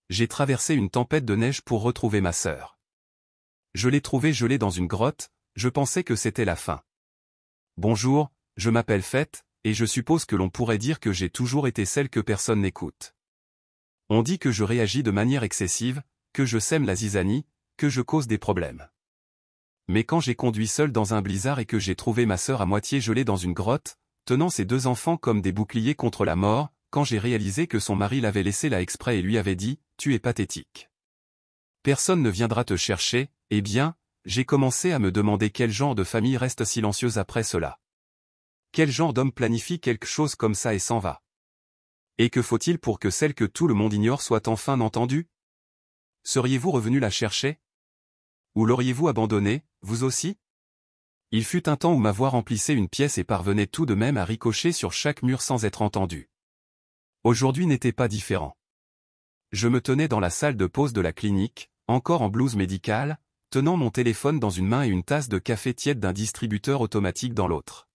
J'ai traversé une tempête de neige pour retrouver ma sœur. Je l'ai trouvée gelée dans une grotte, je pensais que c'était la fin. Bonjour, je m'appelle Fête, et je suppose que l'on pourrait dire que j'ai toujours été celle que personne n'écoute. On dit que je réagis de manière excessive, que je sème la zizanie, que je cause des problèmes. Mais quand j'ai conduit seul dans un blizzard et que j'ai trouvé ma sœur à moitié gelée dans une grotte, tenant ses 2 enfants comme des boucliers contre la mort, quand j'ai réalisé que son mari l'avait laissée là exprès et lui avait dit « Tu es pathétique. Personne ne viendra te chercher », eh bien, j'ai commencé à me demander quel genre de famille reste silencieuse après cela. Quel genre d'homme planifie quelque chose comme ça et s'en va? Et que faut-il pour que celle que tout le monde ignore soit enfin entendue? Seriez-vous revenu la chercher? Ou l'auriez-vous abandonnée, vous aussi? Il fut un temps où ma voix remplissait une pièce et parvenait tout de même à ricocher sur chaque mur sans être entendue. Aujourd'hui n'était pas différent. Je me tenais dans la salle de pause de la clinique, encore en blouse médicale, tenant mon téléphone dans une main et une tasse de café tiède d'un distributeur automatique dans l'autre.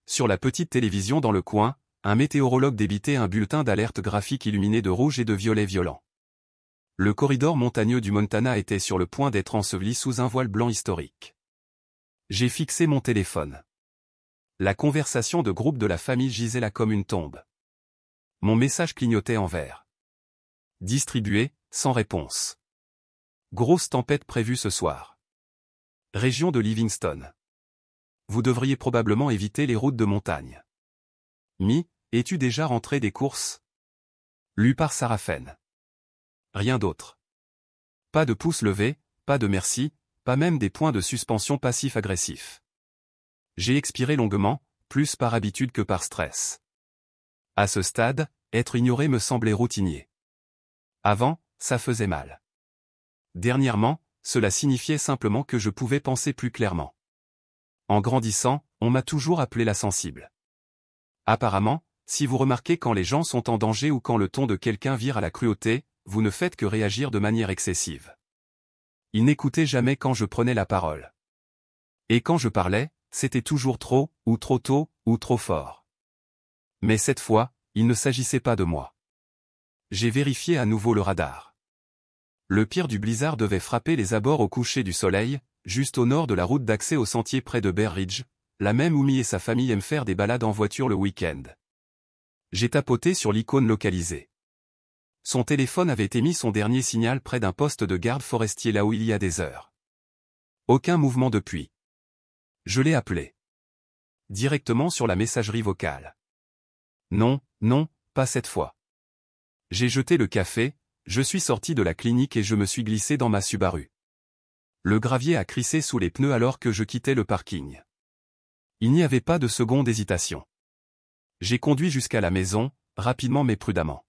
Sur la petite télévision dans le coin, un météorologue débitait un bulletin d'alerte graphique illuminé de rouge et de violet violent. Le corridor montagneux du Montana était sur le point d'être enseveli sous un voile blanc historique. J'ai fixé mon téléphone. La conversation de groupe de la famille gisait là comme une tombe. Mon message clignotait en vert. Distribué, sans réponse. Grosse tempête prévue ce soir. Région de Livingston. Vous devriez probablement éviter les routes de montagne. Es-tu déjà rentré des courses? Lu par Sarah Fenn. Rien d'autre. Pas de pouce levé, pas de merci, pas même des points de suspension passif-agressif. J'ai expiré longuement, plus par habitude que par stress. À ce stade, être ignoré me semblait routinier. Avant, ça faisait mal. Dernièrement, cela signifiait simplement que je pouvais penser plus clairement. En grandissant, on m'a toujours appelé la sensible. Apparemment, si vous remarquez quand les gens sont en danger ou quand le ton de quelqu'un vire à la cruauté, vous ne faites que réagir de manière excessive. Il n'écoutait jamais quand je prenais la parole. Et quand je parlais, c'était toujours trop, ou trop tôt, ou trop fort. Mais cette fois, il ne s'agissait pas de moi. J'ai vérifié à nouveau le radar. Le pire du blizzard devait frapper les abords au coucher du soleil, juste au nord de la route d'accès au sentier près de Bear Ridge, la même où Mi et sa famille aiment faire des balades en voiture le week-end. J'ai tapoté sur l'icône localisée. Son téléphone avait émis son dernier signal près d'un poste de garde forestier là où il y a des heures. Aucun mouvement depuis. Je l'ai appelé. Directement sur la messagerie vocale. Non, pas cette fois. J'ai jeté le café, je suis sorti de la clinique et je me suis glissé dans ma Subaru. Le gravier a crissé sous les pneus alors que je quittais le parking. Il n'y avait pas de seconde hésitation. J'ai conduit jusqu'à la maison, rapidement mais prudemment.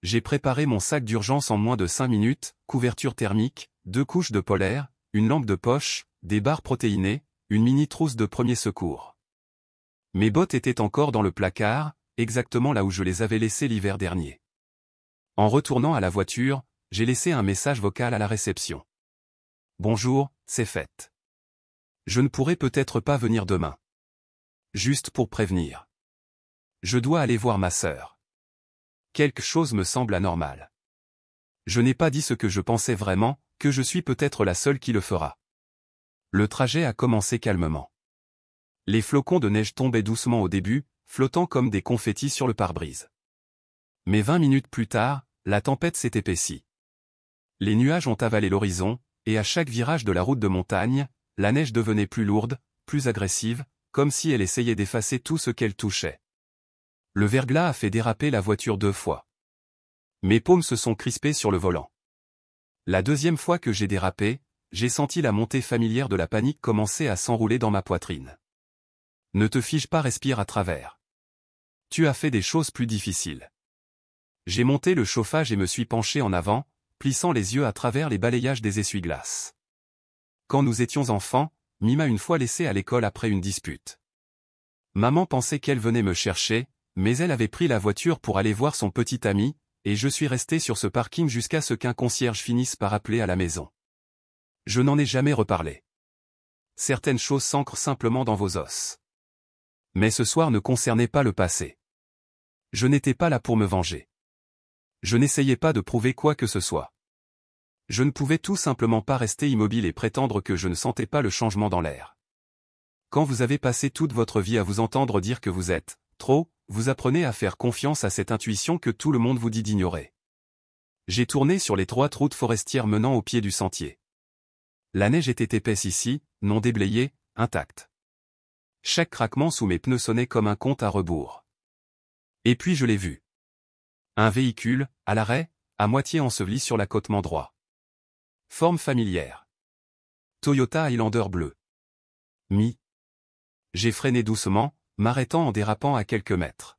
J'ai préparé mon sac d'urgence en moins de 5 minutes, couverture thermique, 2 couches de polaire, une lampe de poche, des barres protéinées, une mini trousse de premier secours. Mes bottes étaient encore dans le placard, exactement là où je les avais laissées l'hiver dernier. En retournant à la voiture, j'ai laissé un message vocal à la réception. Bonjour, c'est Fête. Je ne pourrai peut-être pas venir demain. Juste pour prévenir. Je dois aller voir ma sœur. Quelque chose me semble anormal. Je n'ai pas dit ce que je pensais vraiment, que je suis peut-être la seule qui le fera. Le trajet a commencé calmement. Les flocons de neige tombaient doucement au début, flottant comme des confettis sur le pare-brise. Mais 20 minutes plus tard, la tempête s'est épaissie. Les nuages ont avalé l'horizon, et à chaque virage de la route de montagne, la neige devenait plus lourde, plus agressive, comme si elle essayait d'effacer tout ce qu'elle touchait. Le verglas a fait déraper la voiture 2 fois. Mes paumes se sont crispées sur le volant. La deuxième fois que j'ai dérapé, j'ai senti la montée familière de la panique commencer à s'enrouler dans ma poitrine. Ne te fige pas, respire à travers. Tu as fait des choses plus difficiles. J'ai monté le chauffage et me suis penché en avant, plissant les yeux à travers les balayages des essuie-glaces. Quand nous étions enfants, Mi m'a une fois laissé à l'école après une dispute. Maman pensait qu'elle venait me chercher, mais elle avait pris la voiture pour aller voir son petit ami, et je suis resté sur ce parking jusqu'à ce qu'un concierge finisse par appeler à la maison. Je n'en ai jamais reparlé. Certaines choses s'ancrent simplement dans vos os. Mais ce soir ne concernait pas le passé. Je n'étais pas là pour me venger. Je n'essayais pas de prouver quoi que ce soit. Je ne pouvais tout simplement pas rester immobile et prétendre que je ne sentais pas le changement dans l'air. Quand vous avez passé toute votre vie à vous entendre dire que vous êtes trop, vous apprenez à faire confiance à cette intuition que tout le monde vous dit d'ignorer. J'ai tourné sur l'étroite route forestière menant au pied du sentier. La neige était épaisse ici, non déblayée, intacte. Chaque craquement sous mes pneus sonnait comme un compte à rebours. Et puis je l'ai vu. Un véhicule, à l'arrêt, à moitié enseveli sur l'accotement droit. Forme familière. Toyota Highlander bleu. J'ai freiné doucement, m'arrêtant en dérapant à quelques mètres.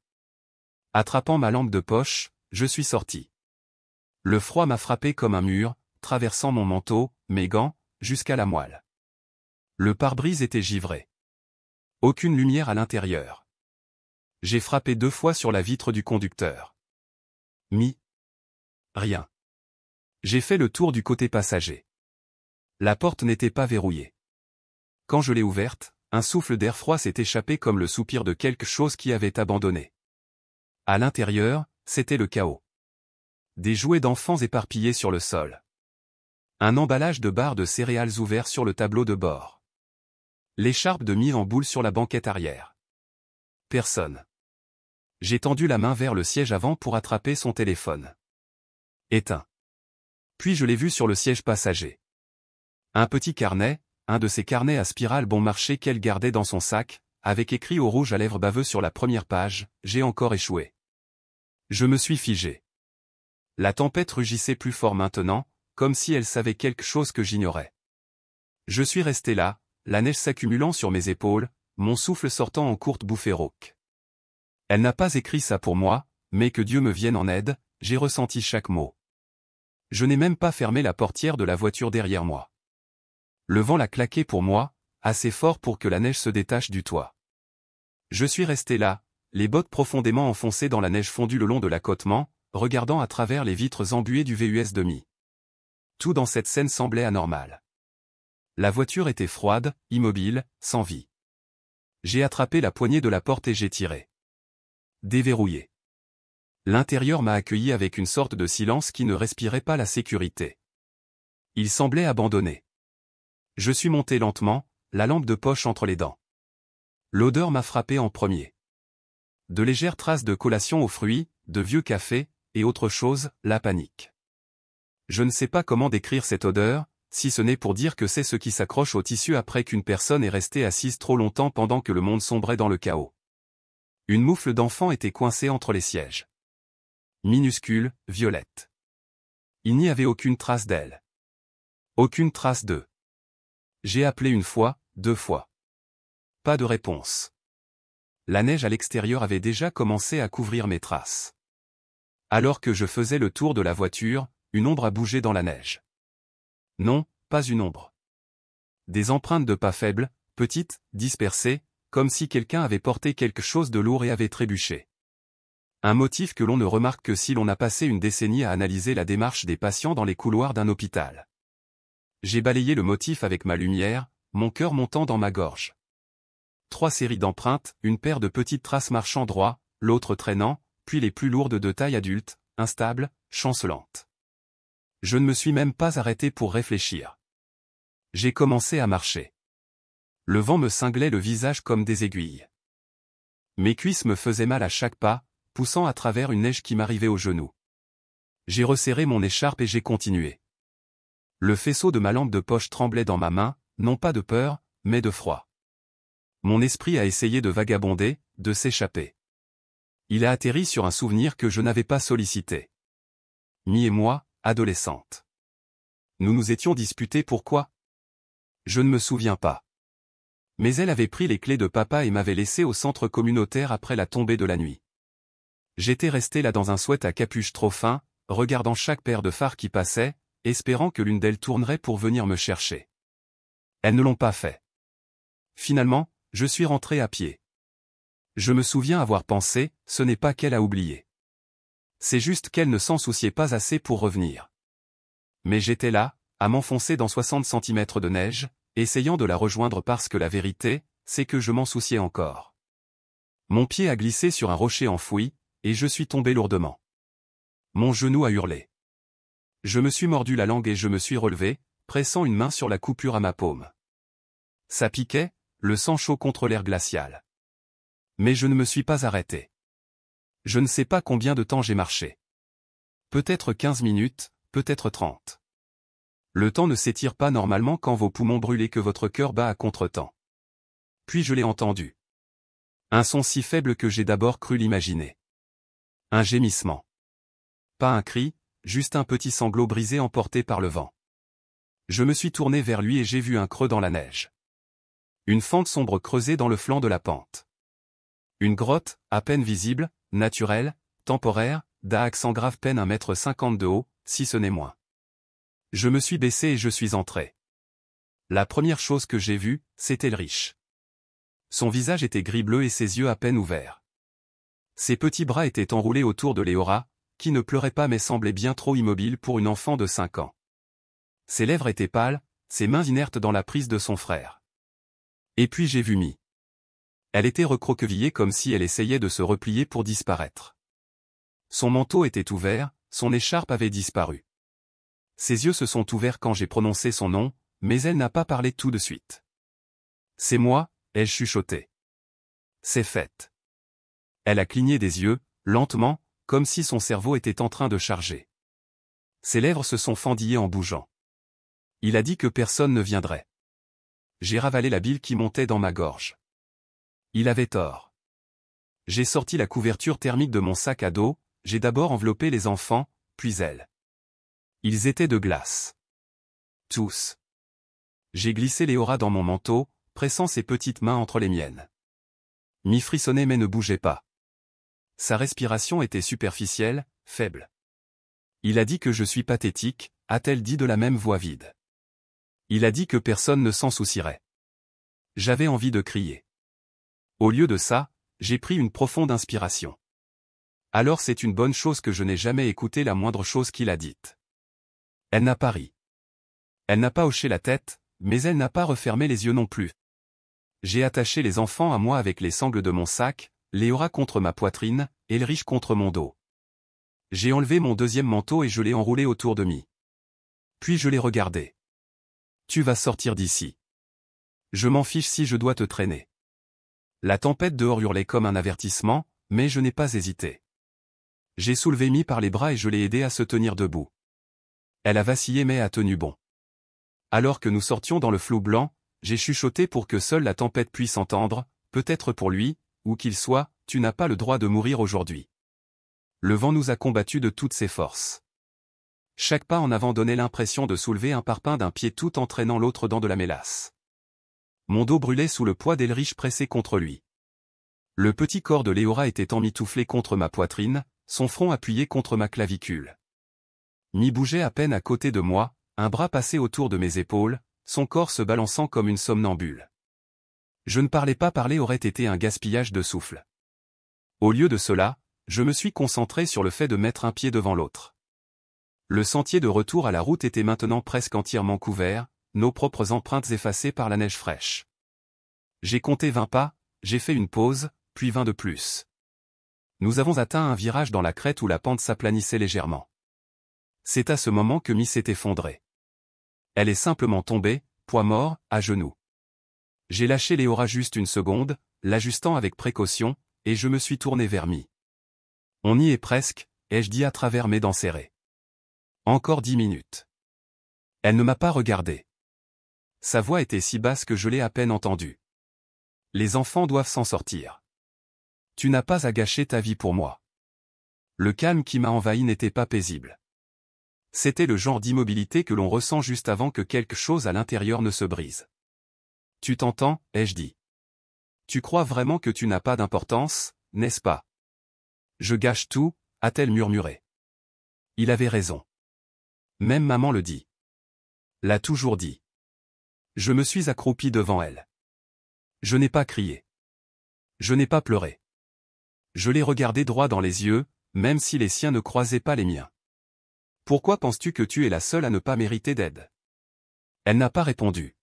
Attrapant ma lampe de poche, je suis sorti. Le froid m'a frappé comme un mur, traversant mon manteau, mes gants, jusqu'à la moelle. Le pare-brise était givré. Aucune lumière à l'intérieur. J'ai frappé 2 fois sur la vitre du conducteur. Rien. J'ai fait le tour du côté passager. La porte n'était pas verrouillée. Quand je l'ai ouverte, un souffle d'air froid s'est échappé comme le soupir de quelque chose qui avait abandonné. À l'intérieur, c'était le chaos. Des jouets d'enfants éparpillés sur le sol. Un emballage de barres de céréales ouvert sur le tableau de bord. L'écharpe de Mie en boule sur la banquette arrière. Personne. J'ai tendu la main vers le siège avant pour attraper son téléphone. Éteint. Puis je l'ai vu sur le siège passager. Un petit carnet, un de ces carnets à spirale bon marché qu'elle gardait dans son sac, avec écrit au rouge à lèvres baveux sur la première page, « J'ai encore échoué ». Je me suis figé. La tempête rugissait plus fort maintenant, comme si elle savait quelque chose que j'ignorais. Je suis resté là, la neige s'accumulant sur mes épaules, mon souffle sortant en courtes bouffées rauques. Elle n'a pas écrit ça pour moi, mais que Dieu me vienne en aide, j'ai ressenti chaque mot. Je n'ai même pas fermé la portière de la voiture derrière moi. Le vent l'a claqué pour moi, assez fort pour que la neige se détache du toit. Je suis resté là, les bottes profondément enfoncées dans la neige fondue le long de l'accotement, regardant à travers les vitres embuées du VUS de Mie. Tout dans cette scène semblait anormal. La voiture était froide, immobile, sans vie. J'ai attrapé la poignée de la porte et j'ai tiré. Déverrouillé. L'intérieur m'a accueilli avec une sorte de silence qui ne respirait pas la sécurité. Il semblait abandonné. Je suis monté lentement, la lampe de poche entre les dents. L'odeur m'a frappé en premier. De légères traces de collation aux fruits, de vieux café, et autre chose, la panique. Je ne sais pas comment décrire cette odeur, si ce n'est pour dire que c'est ce qui s'accroche au tissu après qu'une personne est restée assise trop longtemps pendant que le monde sombrait dans le chaos. Une moufle d'enfant était coincée entre les sièges. Minuscule, violette. Il n'y avait aucune trace d'elle. Aucune trace d'eux. J'ai appelé 1 fois, 2 fois. Pas de réponse. La neige à l'extérieur avait déjà commencé à couvrir mes traces. Alors que je faisais le tour de la voiture, une ombre a bougé dans la neige. Non, pas une ombre. Des empreintes de pas faibles, petites, dispersées, comme si quelqu'un avait porté quelque chose de lourd et avait trébuché. Un motif que l'on ne remarque que si l'on a passé une décennie à analyser la démarche des patients dans les couloirs d'un hôpital. J'ai balayé le motif avec ma lumière, mon cœur montant dans ma gorge. 3 séries d'empreintes, une paire de petites traces marchant droit, l'autre traînant, puis les plus lourdes de taille adulte, instables, chancelantes. Je ne me suis même pas arrêté pour réfléchir. J'ai commencé à marcher. Le vent me cinglait le visage comme des aiguilles. Mes cuisses me faisaient mal à chaque pas, poussant à travers une neige qui m'arrivait aux genoux. J'ai resserré mon écharpe et j'ai continué. Le faisceau de ma lampe de poche tremblait dans ma main, non pas de peur, mais de froid. Mon esprit a essayé de vagabonder, de s'échapper. Il a atterri sur un souvenir que je n'avais pas sollicité. Mie et moi, adolescente. Nous nous étions disputés pourquoi? Je ne me souviens pas. Mais elle avait pris les clés de papa et m'avait laissé au centre communautaire après la tombée de la nuit. J'étais resté là dans un sweat à capuche trop fin, regardant chaque paire de phares qui passait, espérant que l'une d'elles tournerait pour venir me chercher. Elles ne l'ont pas fait. Finalement, je suis rentré à pied. Je me souviens avoir pensé, ce n'est pas qu'elle a oublié. C'est juste qu'elle ne s'en souciait pas assez pour revenir. Mais j'étais là, à m'enfoncer dans 60 centimètres de neige, essayant de la rejoindre parce que la vérité, c'est que je m'en souciais encore. Mon pied a glissé sur un rocher enfoui, et je suis tombé lourdement. Mon genou a hurlé. Je me suis mordu la langue et je me suis relevé, pressant une main sur la coupure à ma paume. Ça piquait, le sang chaud contre l'air glacial. Mais je ne me suis pas arrêté. Je ne sais pas combien de temps j'ai marché. Peut-être 15 minutes, peut-être 30. Le temps ne s'étire pas normalement quand vos poumons brûlent et que votre cœur bat à contretemps. Puis je l'ai entendu. Un son si faible que j'ai d'abord cru l'imaginer. Un gémissement. Pas un cri, juste un petit sanglot brisé emporté par le vent. Je me suis tourné vers lui et j'ai vu un creux dans la neige. Une fente sombre creusée dans le flanc de la pente. Une grotte, à peine visible, naturelle, temporaire, d'Aak sans grave peine 1,50 m de haut, si ce n'est moins. Je me suis baissé et je suis entré. La première chose que j'ai vue, c'était Elrich. Son visage était gris-bleu et ses yeux à peine ouverts. Ses petits bras étaient enroulés autour de Léora, qui ne pleurait pas mais semblait bien trop immobile pour une enfant de 5 ans. Ses lèvres étaient pâles, ses mains inertes dans la prise de son frère. Et puis j'ai vu Mie. Elle était recroquevillée comme si elle essayait de se replier pour disparaître. Son manteau était ouvert, son écharpe avait disparu. Ses yeux se sont ouverts quand j'ai prononcé son nom, mais elle n'a pas parlé tout de suite. C'est moi, ai-je chuchoté. C'est fait. Elle a cligné des yeux, lentement, comme si son cerveau était en train de charger. Ses lèvres se sont fendillées en bougeant. Il a dit que personne ne viendrait. J'ai ravalé la bile qui montait dans ma gorge. Il avait tort. J'ai sorti la couverture thermique de mon sac à dos, j'ai d'abord enveloppé les enfants, puis elle. Ils étaient de glace. Tous. J'ai glissé Léora dans mon manteau, pressant ses petites mains entre les miennes. Mie frissonnait mais ne bougeait pas. Sa respiration était superficielle, faible. Il a dit que je suis pathétique, a-t-elle dit de la même voix vide. Il a dit que personne ne s'en soucierait. J'avais envie de crier. Au lieu de ça, j'ai pris une profonde inspiration. Alors c'est une bonne chose que je n'ai jamais écouté la moindre chose qu'il a dite. Elle n'a pas ri. Elle n'a pas hoché la tête, mais elle n'a pas refermé les yeux non plus. J'ai attaché les enfants à moi avec les sangles de mon sac, Léora contre ma poitrine, Elrich contre mon dos. J'ai enlevé mon deuxième manteau et je l'ai enroulé autour de Mie. Puis je l'ai regardé. Tu vas sortir d'ici. Je m'en fiche si je dois te traîner. La tempête dehors hurlait comme un avertissement, mais je n'ai pas hésité. J'ai soulevé Mie par les bras et je l'ai aidée à se tenir debout. Elle a vacillé mais a tenu bon. Alors que nous sortions dans le flou blanc, j'ai chuchoté pour que seule la tempête puisse entendre, peut-être pour lui, où qu'il soit, tu n'as pas le droit de mourir aujourd'hui. Le vent nous a combattus de toutes ses forces. Chaque pas en avant donnait l'impression de soulever un parpaing d'un pied tout en traînant l'autre dans de la mélasse. Mon dos brûlait sous le poids d'Elrich pressé contre lui. Le petit corps de Léora était emmitouflé contre ma poitrine, son front appuyé contre ma clavicule. Mie bougeait à peine à côté de moi, un bras passé autour de mes épaules, son corps se balançant comme une somnambule. Je ne parlais pas, parler aurait été un gaspillage de souffle. Au lieu de cela, je me suis concentré sur le fait de mettre un pied devant l'autre. Le sentier de retour à la route était maintenant presque entièrement couvert, nos propres empreintes effacées par la neige fraîche. J'ai compté 20 pas, j'ai fait une pause, puis 20 de plus. Nous avons atteint un virage dans la crête où la pente s'aplanissait légèrement. C'est à ce moment que Mie s'est effondrée. Elle est simplement tombée, poids mort, à genoux. J'ai lâché Léora juste une seconde, l'ajustant avec précaution, et je me suis tourné vers Mie. On y est presque, ai-je dit à travers mes dents serrées. Encore 10 minutes. Elle ne m'a pas regardé. Sa voix était si basse que je l'ai à peine entendue. Les enfants doivent s'en sortir. Tu n'as pas à gâcher ta vie pour moi. Le calme qui m'a envahi n'était pas paisible. C'était le genre d'immobilité que l'on ressent juste avant que quelque chose à l'intérieur ne se brise. Tu t'entends, ai-je dit. Tu crois vraiment que tu n'as pas d'importance, n'est-ce pas? Je gâche tout, a-t-elle murmuré. Il avait raison. Même maman le dit. L'a toujours dit. Je me suis accroupi devant elle. Je n'ai pas crié. Je n'ai pas pleuré. Je l'ai regardé droit dans les yeux, même si les siens ne croisaient pas les miens. Pourquoi penses-tu que tu es la seule à ne pas mériter d'aide? Elle n'a pas répondu.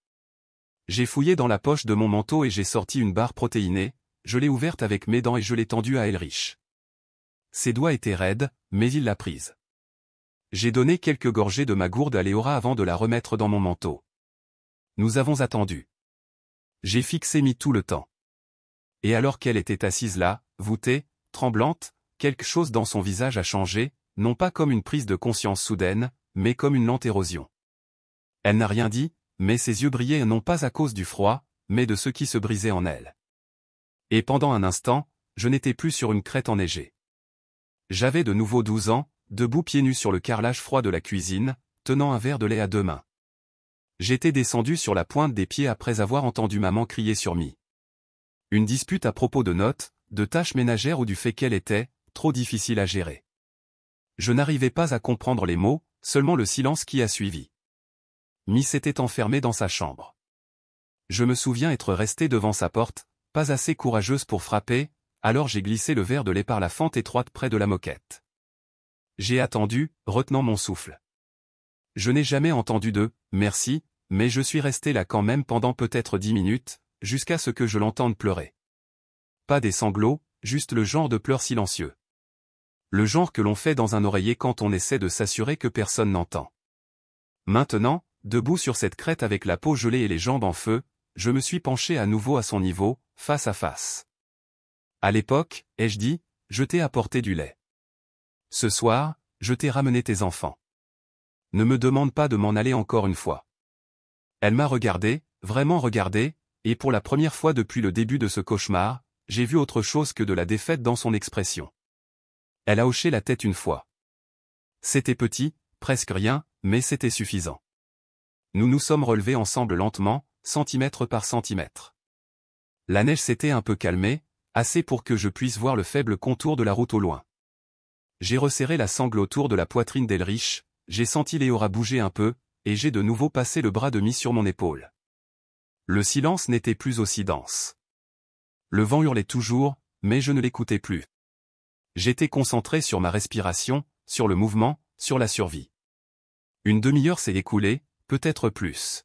J'ai fouillé dans la poche de mon manteau et j'ai sorti une barre protéinée, je l'ai ouverte avec mes dents et je l'ai tendue à Elrich. Ses doigts étaient raides, mais il l'a prise. J'ai donné quelques gorgées de ma gourde à Léora avant de la remettre dans mon manteau. Nous avons attendu. J'ai fixé mis tout le temps. Et alors qu'elle était assise là, voûtée, tremblante, quelque chose dans son visage a changé, non pas comme une prise de conscience soudaine, mais comme une lente érosion. Elle n'a rien dit, mais ses yeux brillaient non pas à cause du froid, mais de ce qui se brisait en elle. Et pendant un instant, je n'étais plus sur une crête enneigée. J'avais de nouveau 12 ans, debout pieds nus sur le carrelage froid de la cuisine, tenant un verre de lait à 2 mains. J'étais descendu sur la pointe des pieds après avoir entendu maman crier sur Mi. Une dispute à propos de notes, de tâches ménagères ou du fait qu'elle était trop difficile à gérer. Je n'arrivais pas à comprendre les mots, seulement le silence qui a suivi. Mi s'était enfermée dans sa chambre. Je me souviens être resté devant sa porte, pas assez courageuse pour frapper, alors j'ai glissé le verre de lait par la fente étroite près de la moquette. J'ai attendu, retenant mon souffle. Je n'ai jamais entendu de « merci », mais je suis resté là quand même pendant peut-être 10 minutes, jusqu'à ce que je l'entende pleurer. Pas des sanglots, juste le genre de pleurs silencieux. Le genre que l'on fait dans un oreiller quand on essaie de s'assurer que personne n'entend. Maintenant, debout sur cette crête avec la peau gelée et les jambes en feu, je me suis penché à nouveau à son niveau, face à face. À l'époque, ai-je dit, je t'ai apporté du lait. Ce soir, je t'ai ramené tes enfants. Ne me demande pas de m'en aller encore une fois. Elle m'a regardé, vraiment regardé, et pour la première fois depuis le début de ce cauchemar, j'ai vu autre chose que de la défaite dans son expression. Elle a hoché la tête une fois. C'était petit, presque rien, mais c'était suffisant. Nous nous sommes relevés ensemble lentement, centimètre par centimètre. La neige s'était un peu calmée, assez pour que je puisse voir le faible contour de la route au loin. J'ai resserré la sangle autour de la poitrine d'Elrich, j'ai senti Léora bouger un peu, et j'ai de nouveau passé le bras de Mi sur mon épaule. Le silence n'était plus aussi dense. Le vent hurlait toujours, mais je ne l'écoutais plus. J'étais concentré sur ma respiration, sur le mouvement, sur la survie. Une demi-heure s'est écoulée, peut-être plus.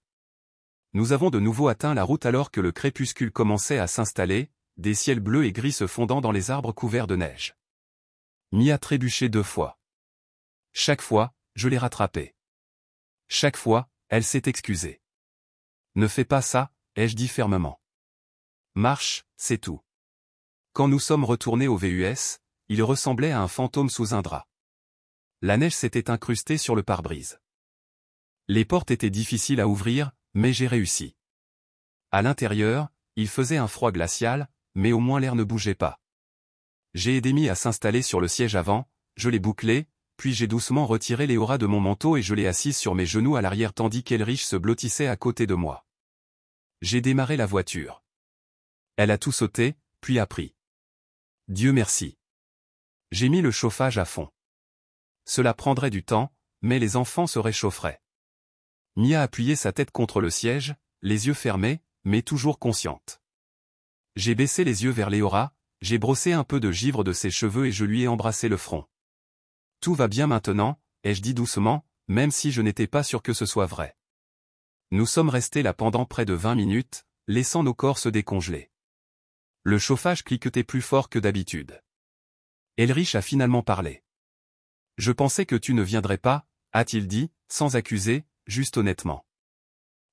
Nous avons de nouveau atteint la route alors que le crépuscule commençait à s'installer, des ciels bleus et gris se fondant dans les arbres couverts de neige. Mi a trébuché 2 fois. Chaque fois, je l'ai rattrapée. Chaque fois, elle s'est excusée. Ne fais pas ça, ai-je dit fermement. Marche, c'est tout. Quand nous sommes retournés au VUS, il ressemblait à un fantôme sous un drap. La neige s'était incrustée sur le pare-brise. Les portes étaient difficiles à ouvrir, mais j'ai réussi. À l'intérieur, il faisait un froid glacial, mais au moins l'air ne bougeait pas. J'ai aidé Mi à s'installer sur le siège avant, je l'ai bouclé, puis j'ai doucement retiré Léora de mon manteau et je l'ai assise sur mes genoux à l'arrière tandis qu'Elrich se blottissait à côté de moi. J'ai démarré la voiture. Elle a tout sauté, puis a pris. Dieu merci. J'ai mis le chauffage à fond. Cela prendrait du temps, mais les enfants se réchaufferaient. Mi a appuyé sa tête contre le siège, les yeux fermés, mais toujours consciente. J'ai baissé les yeux vers Léora, j'ai brossé un peu de givre de ses cheveux et je lui ai embrassé le front. Tout va bien maintenant, ai-je dit doucement, même si je n'étais pas sûr que ce soit vrai. Nous sommes restés là pendant près de 20 minutes, laissant nos corps se décongeler. Le chauffage cliquetait plus fort que d'habitude. Elrich a finalement parlé. Je pensais que tu ne viendrais pas, a-t-il dit, sans accuser, juste honnêtement.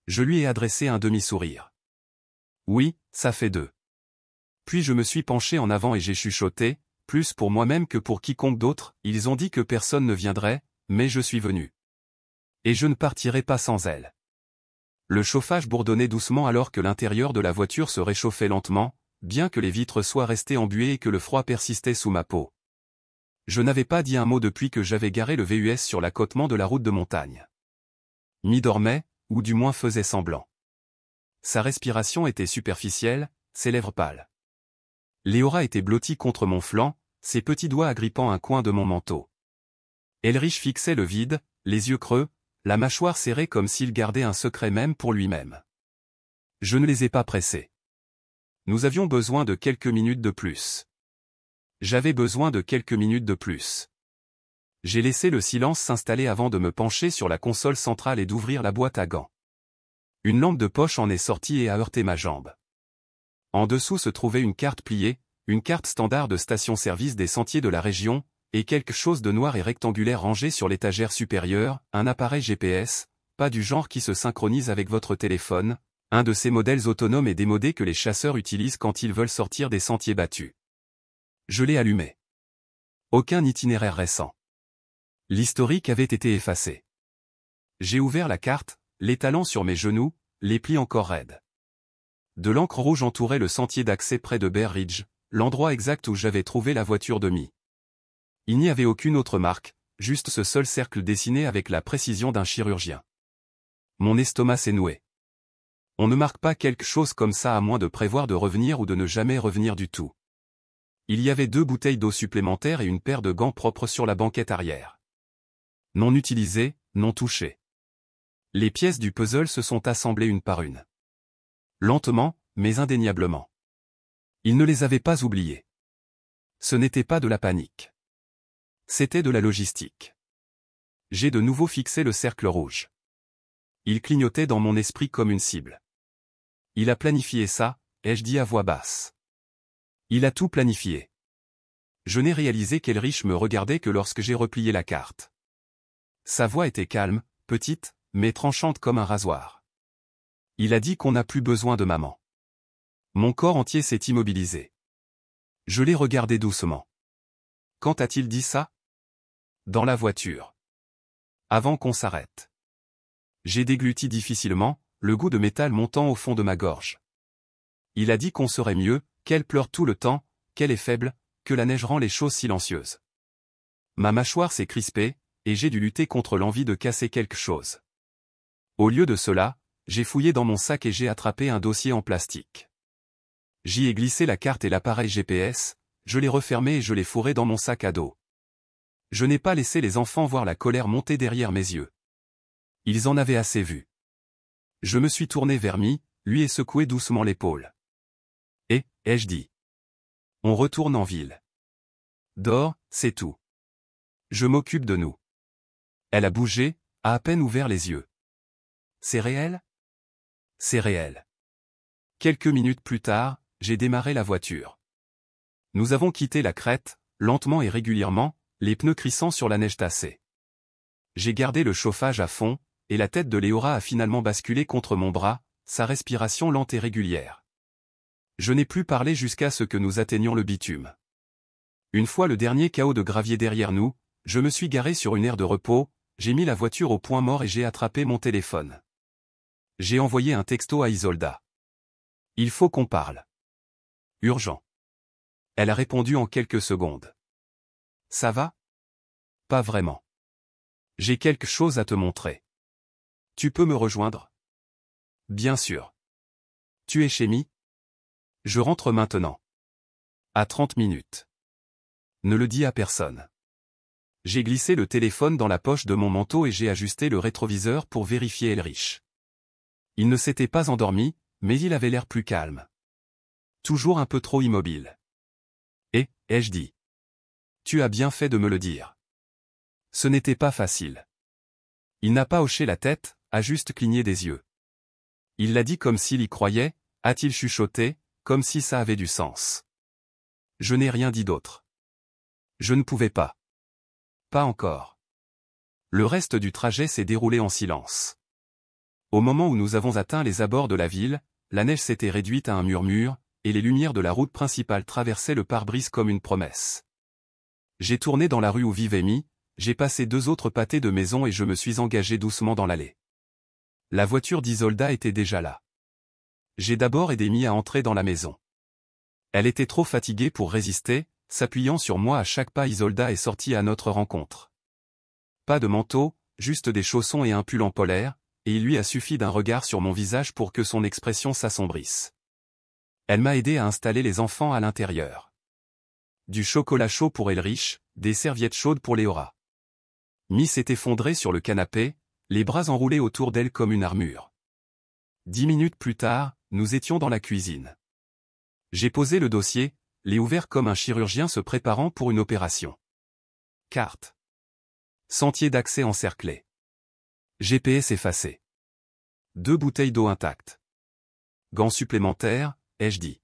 Je lui ai adressé un demi-sourire. Oui, ça fait 2. Puis je me suis penché en avant et j'ai chuchoté, plus pour moi-même que pour quiconque d'autre, ils ont dit que personne ne viendrait, mais je suis venu. Et je ne partirai pas sans elle. Le chauffage bourdonnait doucement alors que l'intérieur de la voiture se réchauffait lentement, bien que les vitres soient restées embuées et que le froid persistait sous ma peau. Je n'avais pas dit un mot depuis que j'avais garé le VUS sur l'accotement de la route de montagne. Mi dormait, ou du moins faisait semblant. Sa respiration était superficielle, ses lèvres pâles. Léora était blottie contre mon flanc, ses petits doigts agrippant un coin de mon manteau. Elrich fixait le vide, les yeux creux, la mâchoire serrée comme s'il gardait un secret même pour lui-même. Je ne les ai pas pressés. Nous avions besoin de quelques minutes de plus. J'avais besoin de quelques minutes de plus. J'ai laissé le silence s'installer avant de me pencher sur la console centrale et d'ouvrir la boîte à gants. Une lampe de poche en est sortie et a heurté ma jambe. En dessous se trouvait une carte pliée, une carte standard de station-service des sentiers de la région, et quelque chose de noir et rectangulaire rangé sur l'étagère supérieure, un appareil GPS, pas du genre qui se synchronise avec votre téléphone, un de ces modèles autonomes et démodés que les chasseurs utilisent quand ils veulent sortir des sentiers battus. Je l'ai allumé. Aucun itinéraire récent. L'historique avait été effacé. J'ai ouvert la carte, l'étalant sur mes genoux, les plis encore raides. De l'encre rouge entourait le sentier d'accès près de Bear Ridge, l'endroit exact où j'avais trouvé la voiture de Mi. Il n'y avait aucune autre marque, juste ce seul cercle dessiné avec la précision d'un chirurgien. Mon estomac s'est noué. On ne marque pas quelque chose comme ça à moins de prévoir de revenir ou de ne jamais revenir du tout. Il y avait 2 bouteilles d'eau supplémentaires et une paire de gants propres sur la banquette arrière. Non utilisées, non touchées. Les pièces du puzzle se sont assemblées une par une. Lentement, mais indéniablement. Il ne les avait pas oubliées. Ce n'était pas de la panique. C'était de la logistique. J'ai de nouveau fixé le cercle rouge. Il clignotait dans mon esprit comme une cible. Il a planifié ça, ai-je dit à voix basse. Il a tout planifié. Je n'ai réalisé qu'Elrich me regardait que lorsque j'ai replié la carte. Sa voix était calme, petite, mais tranchante comme un rasoir. Il a dit qu'on n'a plus besoin de maman. Mon corps entier s'est immobilisé. Je l'ai regardé doucement. Quand a-t-il dit ça? Dans la voiture. Avant qu'on s'arrête. J'ai dégluti difficilement, le goût de métal montant au fond de ma gorge. Il a dit qu'on serait mieux, qu'elle pleure tout le temps, qu'elle est faible, que la neige rend les choses silencieuses. Ma mâchoire s'est crispée, et j'ai dû lutter contre l'envie de casser quelque chose. Au lieu de cela, j'ai fouillé dans mon sac et j'ai attrapé un dossier en plastique. J'y ai glissé la carte et l'appareil GPS, je l'ai refermé et je l'ai fourré dans mon sac à dos. Je n'ai pas laissé les enfants voir la colère monter derrière mes yeux. Ils en avaient assez vu. Je me suis tourné vers Mi, lui ai secoué doucement l'épaule. Et, ai-je dit. On retourne en ville. Dors, c'est tout. Je m'occupe de nous. Elle a bougé, a à peine ouvert les yeux. C'est réel? C'est réel. Quelques minutes plus tard, j'ai démarré la voiture. Nous avons quitté la crête, lentement et régulièrement, les pneus crissant sur la neige tassée. J'ai gardé le chauffage à fond, et la tête de Léora a finalement basculé contre mon bras, sa respiration lente et régulière. Je n'ai plus parlé jusqu'à ce que nous atteignions le bitume. Une fois le dernier chaos de gravier derrière nous, je me suis garé sur une aire de repos, j'ai mis la voiture au point mort et j'ai attrapé mon téléphone. J'ai envoyé un texto à Isolda. Il faut qu'on parle. Urgent. Elle a répondu en quelques secondes. Ça va? Pas vraiment. J'ai quelque chose à te montrer. Tu peux me rejoindre? Bien sûr. Tu es chez Mi? Je rentre maintenant. À 30 minutes. Ne le dis à personne. J'ai glissé le téléphone dans la poche de mon manteau et j'ai ajusté le rétroviseur pour vérifier Elrich. Il ne s'était pas endormi, mais il avait l'air plus calme. Toujours un peu trop immobile. Et, ai-je dit. Tu as bien fait de me le dire. Ce n'était pas facile. Il n'a pas hoché la tête, a juste cligné des yeux. Il l'a dit comme s'il y croyait, a-t-il chuchoté, comme si ça avait du sens. Je n'ai rien dit d'autre. Je ne pouvais pas. Pas encore. Le reste du trajet s'est déroulé en silence. Au moment où nous avons atteint les abords de la ville, la neige s'était réduite à un murmure, et les lumières de la route principale traversaient le pare-brise comme une promesse. J'ai tourné dans la rue où vivait Mi, j'ai passé 2 autres pâtés de maison et je me suis engagé doucement dans l'allée. La voiture d'Isolda était déjà là. J'ai d'abord aidé Mi à entrer dans la maison. Elle était trop fatiguée pour résister, s'appuyant sur moi à chaque pas. Isolda est sortie à notre rencontre. Pas de manteau, juste des chaussons et un pull en polaire, et il lui a suffi d'un regard sur mon visage pour que son expression s'assombrisse. Elle m'a aidé à installer les enfants à l'intérieur. Du chocolat chaud pour Elrich, des serviettes chaudes pour Léora. Mi s'est effondrée sur le canapé, les bras enroulés autour d'elle comme une armure. 10 minutes plus tard, nous étions dans la cuisine. J'ai posé le dossier, l'ai ouvert comme un chirurgien se préparant pour une opération. Carte. Sentier d'accès encerclé. GPS effacé. 2 bouteilles d'eau intactes. Gants supplémentaires, ai-je dit.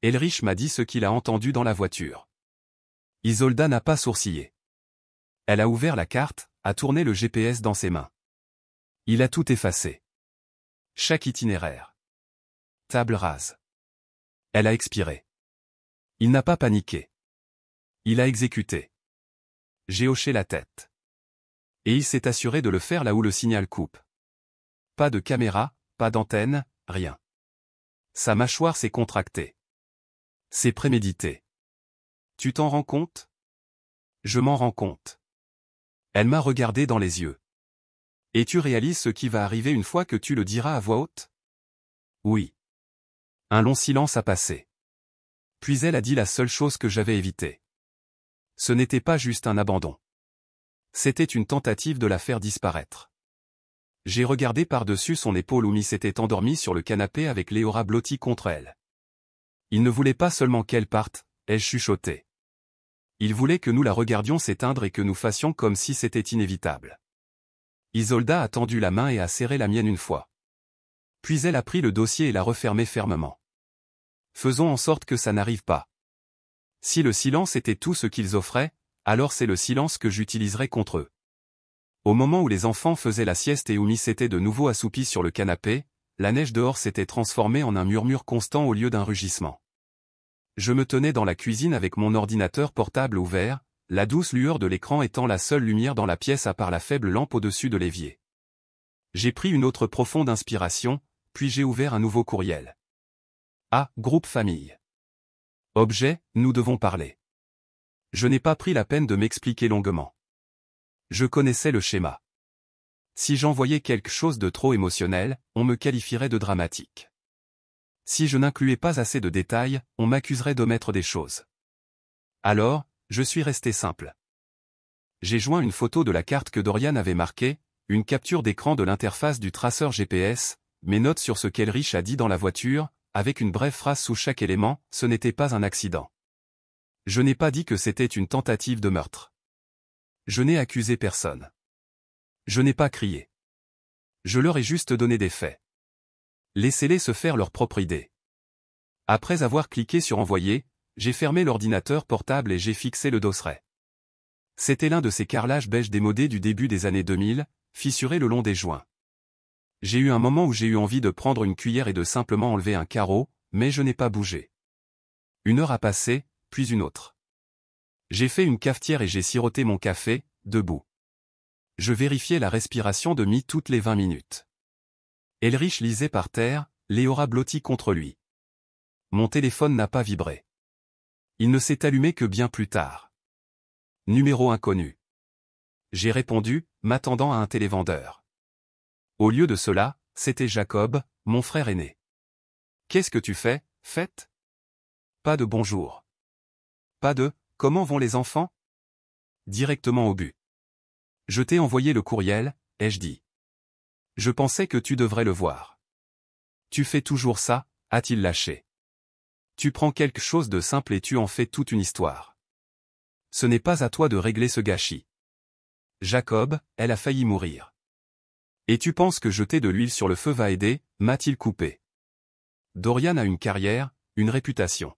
Elrich m'a dit ce qu'il a entendu dans la voiture. Isolda n'a pas sourcillé. Elle a ouvert la carte, a tourné le GPS dans ses mains. Il a tout effacé. Chaque itinéraire. Table rase. Elle a expiré. Il n'a pas paniqué. Il a exécuté. J'ai hoché la tête. Et il s'est assuré de le faire là où le signal coupe. Pas de caméra, pas d'antenne, rien. Sa mâchoire s'est contractée. C'est prémédité. Tu t'en rends compte? Je m'en rends compte. Elle m'a regardé dans les yeux. Et tu réalises ce qui va arriver une fois que tu le diras à voix haute? Oui. Un long silence a passé. Puis elle a dit la seule chose que j'avais évitée. Ce n'était pas juste un abandon. C'était une tentative de la faire disparaître. J'ai regardé par-dessus son épaule où Miss s'était endormie sur le canapé avec Léora blottie contre elle. Il ne voulait pas seulement qu'elle parte, elle chuchotait. Il voulait que nous la regardions s'éteindre et que nous fassions comme si c'était inévitable. Isolda a tendu la main et a serré la mienne une fois. Puis elle a pris le dossier et l'a refermé fermement. Faisons en sorte que ça n'arrive pas. Si le silence était tout ce qu'ils offraient, alors c'est le silence que j'utiliserais contre eux. Au moment où les enfants faisaient la sieste et où Miss était de nouveau assoupie sur le canapé, la neige dehors s'était transformée en un murmure constant au lieu d'un rugissement. Je me tenais dans la cuisine avec mon ordinateur portable ouvert, la douce lueur de l'écran étant la seule lumière dans la pièce à part la faible lampe au-dessus de l'évier. J'ai pris une autre profonde inspiration, puis j'ai ouvert un nouveau courriel. Ah, groupe famille. Objet, nous devons parler. Je n'ai pas pris la peine de m'expliquer longuement. Je connaissais le schéma. Si j'envoyais quelque chose de trop émotionnel, on me qualifierait de dramatique. Si je n'incluais pas assez de détails, on m'accuserait d'omettre des choses. Alors, je suis resté simple. J'ai joint une photo de la carte que Dorian avait marquée, une capture d'écran de l'interface du traceur GPS, mes notes sur ce qu'Elrich a dit dans la voiture, avec une brève phrase sous chaque élément, ce n'était pas un accident. Je n'ai pas dit que c'était une tentative de meurtre. Je n'ai accusé personne. Je n'ai pas crié. Je leur ai juste donné des faits. Laissez-les se faire leur propre idée. Après avoir cliqué sur envoyer, j'ai fermé l'ordinateur portable et j'ai fixé le dosseret. C'était l'un de ces carrelages beige démodés du début des années 2000, fissurés le long des joints. J'ai eu un moment où j'ai eu envie de prendre une cuillère et de simplement enlever un carreau, mais je n'ai pas bougé. Une heure a passé, puis une autre. J'ai fait une cafetière et j'ai siroté mon café, debout. Je vérifiais la respiration de Mi toutes les 20 minutes. Elrich lisait par terre, Léora blottie contre lui. Mon téléphone n'a pas vibré. Il ne s'est allumé que bien plus tard. Numéro inconnu. J'ai répondu, m'attendant à un télévendeur. Au lieu de cela, c'était Jacob, mon frère aîné. Qu'est-ce que tu fais, Fête? Pas de bonjour. Pas de « comment vont les enfants ?» Directement au but. Je t'ai envoyé le courriel, ai-je dit. Je pensais que tu devrais le voir. Tu fais toujours ça, a-t-il lâché. Tu prends quelque chose de simple et tu en fais toute une histoire. Ce n'est pas à toi de régler ce gâchis. Jacob, elle a failli mourir. Et tu penses que jeter de l'huile sur le feu va aider, m'a-t-il coupé. Dorian a une carrière, une réputation.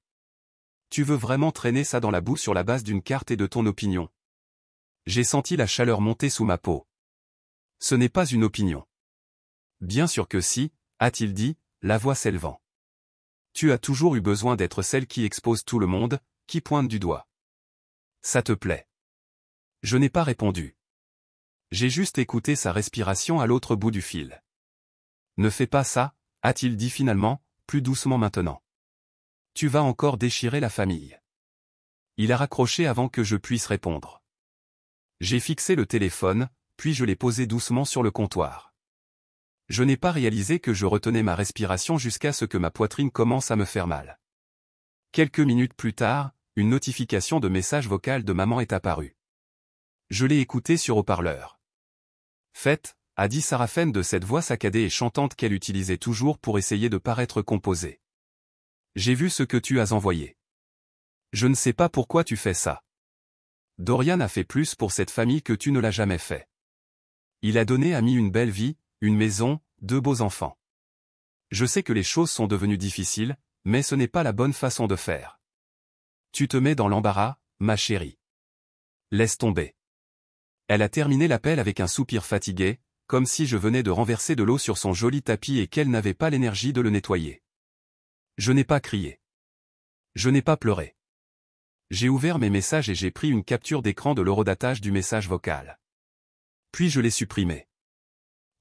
Tu veux vraiment traîner ça dans la boue sur la base d'une carte et de ton opinion? J'ai senti la chaleur monter sous ma peau. Ce n'est pas une opinion. Bien sûr que si, a-t-il dit, la voix s'élevant. Tu as toujours eu besoin d'être celle qui expose tout le monde, qui pointe du doigt. Ça te plaît? Je n'ai pas répondu. J'ai juste écouté sa respiration à l'autre bout du fil. Ne fais pas ça, a-t-il dit finalement, plus doucement maintenant. Tu vas encore déchirer la famille. Il a raccroché avant que je puisse répondre. J'ai fixé le téléphone, puis je l'ai posé doucement sur le comptoir. Je n'ai pas réalisé que je retenais ma respiration jusqu'à ce que ma poitrine commence à me faire mal. Quelques minutes plus tard, une notification de message vocal de maman est apparue. Je l'ai écoutée sur haut-parleur. Fête, a dit Sarafen de cette voix saccadée et chantante qu'elle utilisait toujours pour essayer de paraître composée. J'ai vu ce que tu as envoyé. Je ne sais pas pourquoi tu fais ça. Dorian a fait plus pour cette famille que tu ne l'as jamais fait. Il a donné à Mi une belle vie, une maison, 2 beaux enfants. Je sais que les choses sont devenues difficiles, mais ce n'est pas la bonne façon de faire. Tu te mets dans l'embarras, ma chérie. Laisse tomber. Elle a terminé l'appel avec un soupir fatigué, comme si je venais de renverser de l'eau sur son joli tapis et qu'elle n'avait pas l'énergie de le nettoyer. Je n'ai pas crié. Je n'ai pas pleuré. J'ai ouvert mes messages et j'ai pris une capture d'écran de l'horodatage du message vocal. Puis je l'ai supprimé.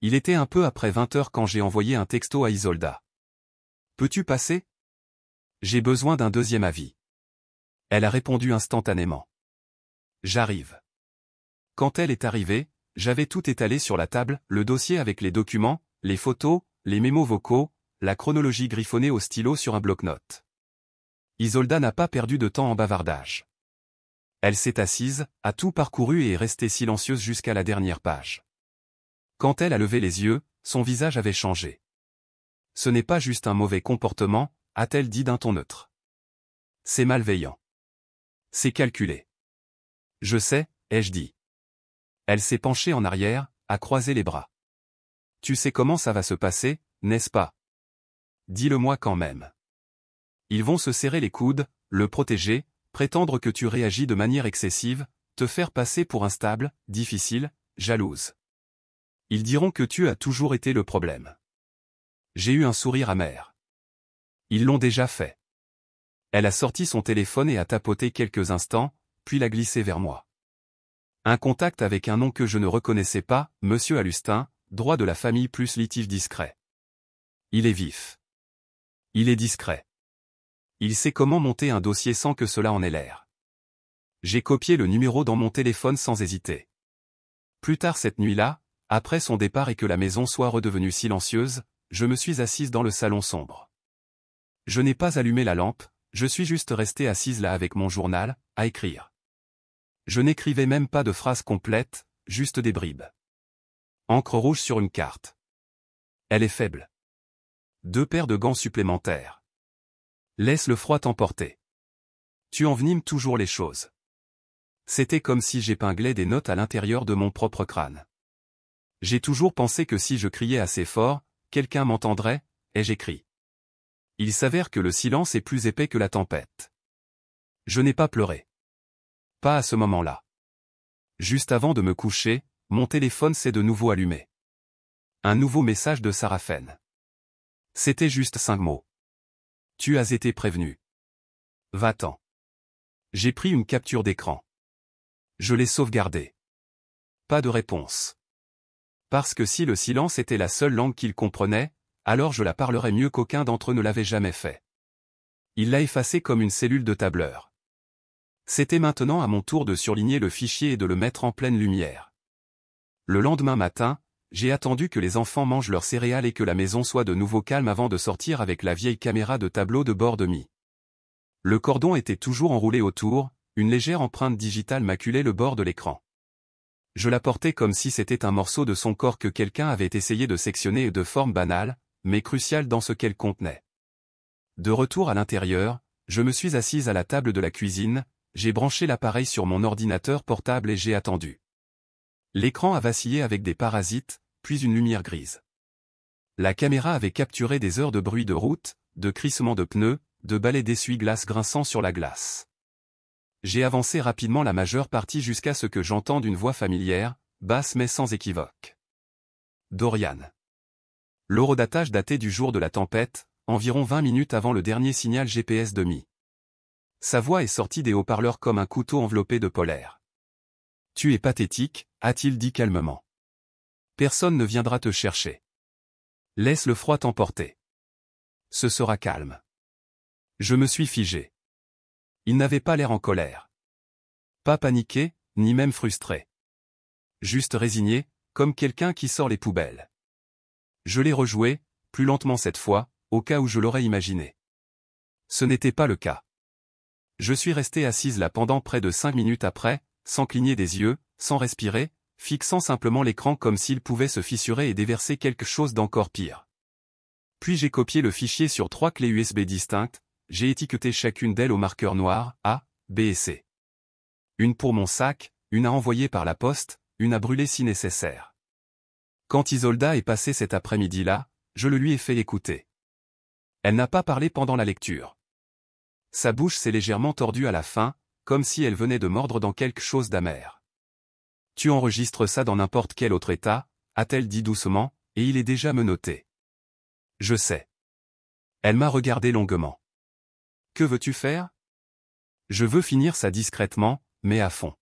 Il était un peu après 20 heures quand j'ai envoyé un texto à Isolda. Peux-tu passer? J'ai besoin d'un deuxième avis. Elle a répondu instantanément. J'arrive. Quand elle est arrivée, j'avais tout étalé sur la table, le dossier avec les documents, les photos, les mémos vocaux, la chronologie griffonnée au stylo sur un bloc-notes. Isolda n'a pas perdu de temps en bavardage. Elle s'est assise, a tout parcouru et est restée silencieuse jusqu'à la dernière page. Quand elle a levé les yeux, son visage avait changé. Ce n'est pas juste un mauvais comportement, a-t-elle dit d'un ton neutre. C'est malveillant. C'est calculé. Je sais, ai-je dit. Elle s'est penchée en arrière, a croisé les bras. Tu sais comment ça va se passer, n'est-ce pas? Dis-le-moi quand même. Ils vont se serrer les coudes, le protéger, prétendre que tu réagis de manière excessive, te faire passer pour instable, difficile, jalouse. Ils diront que tu as toujours été le problème. J'ai eu un sourire amer. Ils l'ont déjà fait. Elle a sorti son téléphone et a tapoté quelques instants, puis l'a glissé vers moi. Un contact avec un nom que je ne reconnaissais pas, Monsieur Alustin, droit de la famille plus litige discret. Il est vif. Il est discret. Il sait comment monter un dossier sans que cela en ait l'air. J'ai copié le numéro dans mon téléphone sans hésiter. Plus tard cette nuit-là, après son départ et que la maison soit redevenue silencieuse, je me suis assise dans le salon sombre. Je n'ai pas allumé la lampe, je suis juste restée assise là avec mon journal, à écrire. Je n'écrivais même pas de phrases complètes, juste des bribes. Encre rouge sur une carte. Elle est faible. 2 paires de gants supplémentaires. Laisse le froid t'emporter. Tu envenimes toujours les choses. C'était comme si j'épinglais des notes à l'intérieur de mon propre crâne. J'ai toujours pensé que si je criais assez fort, quelqu'un m'entendrait, et j'écris. Il s'avère que le silence est plus épais que la tempête. Je n'ai pas pleuré. Pas à ce moment-là. Juste avant de me coucher, mon téléphone s'est de nouveau allumé. Un nouveau message de Sarafen. C'était juste 5 mots. Tu as été prévenu. Va-t'en. J'ai pris une capture d'écran. Je l'ai sauvegardée. Pas de réponse. Parce que si le silence était la seule langue qu'il comprenait, alors je la parlerais mieux qu'aucun d'entre eux ne l'avait jamais fait. Il l'a effacée comme une cellule de tableur. C'était maintenant à mon tour de surligner le fichier et de le mettre en pleine lumière. Le lendemain matin, j'ai attendu que les enfants mangent leurs céréales et que la maison soit de nouveau calme avant de sortir avec la vieille caméra de tableau de bord de Mi. Le cordon était toujours enroulé autour, une légère empreinte digitale maculait le bord de l'écran. Je la portais comme si c'était un morceau de son corps que quelqu'un avait essayé de sectionner de forme banale, mais cruciale dans ce qu'elle contenait. De retour à l'intérieur, je me suis assise à la table de la cuisine, j'ai branché l'appareil sur mon ordinateur portable et j'ai attendu. L'écran a vacillé avec des parasites, puis une lumière grise. La caméra avait capturé des heures de bruit de route, de crissements de pneus, de balais d'essuie-glace grinçant sur la glace. J'ai avancé rapidement la majeure partie jusqu'à ce que j'entende une voix familière, basse mais sans équivoque. Dorian. L'horodatage datait du jour de la tempête, environ 20 minutes avant le dernier signal GPS de Mi. Sa voix est sortie des haut-parleurs comme un couteau enveloppé de polaire. Tu es pathétique, a-t-il dit calmement. Personne ne viendra te chercher. Laisse le froid t'emporter. Ce sera calme. Je me suis figé. Il n'avait pas l'air en colère. Pas paniqué, ni même frustré. Juste résigné, comme quelqu'un qui sort les poubelles. Je l'ai rejoué, plus lentement cette fois, au cas où je l'aurais imaginé. Ce n'était pas le cas. Je suis resté assise là pendant près de 5 minutes après, sans cligner des yeux, sans respirer, fixant simplement l'écran comme s'il pouvait se fissurer et déverser quelque chose d'encore pire. Puis j'ai copié le fichier sur 3 clés USB distinctes, j'ai étiqueté chacune d'elles au marqueur noir, A, B et C. Une pour mon sac, une à envoyer par la poste, une à brûler si nécessaire. Quand Isolda est passée cet après-midi-là, je le lui ai fait écouter. Elle n'a pas parlé pendant la lecture. Sa bouche s'est légèrement tordue à la fin, comme si elle venait de mordre dans quelque chose d'amer. Tu enregistres ça dans n'importe quel autre état, a-t-elle dit doucement, et il est déjà menotté. Je sais. Elle m'a regardé longuement. Que veux-tu faire? Je veux finir ça discrètement, mais à fond.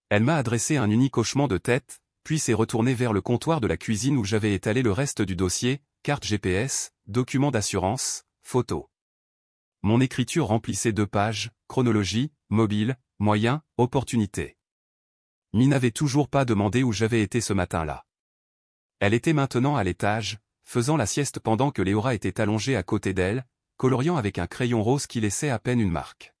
Elle m'a adressé un unique hochement de tête, puis s'est retournée vers le comptoir de la cuisine où j'avais étalé le reste du dossier, carte GPS, documents d'assurance, photos. Mon écriture remplissait 2 pages, chronologie, mobile, moyen, opportunité. Mi n'avait toujours pas demandé où j'avais été ce matin-là. Elle était maintenant à l'étage, faisant la sieste pendant que Léora était allongée à côté d'elle, coloriant avec un crayon rose qui laissait à peine une marque.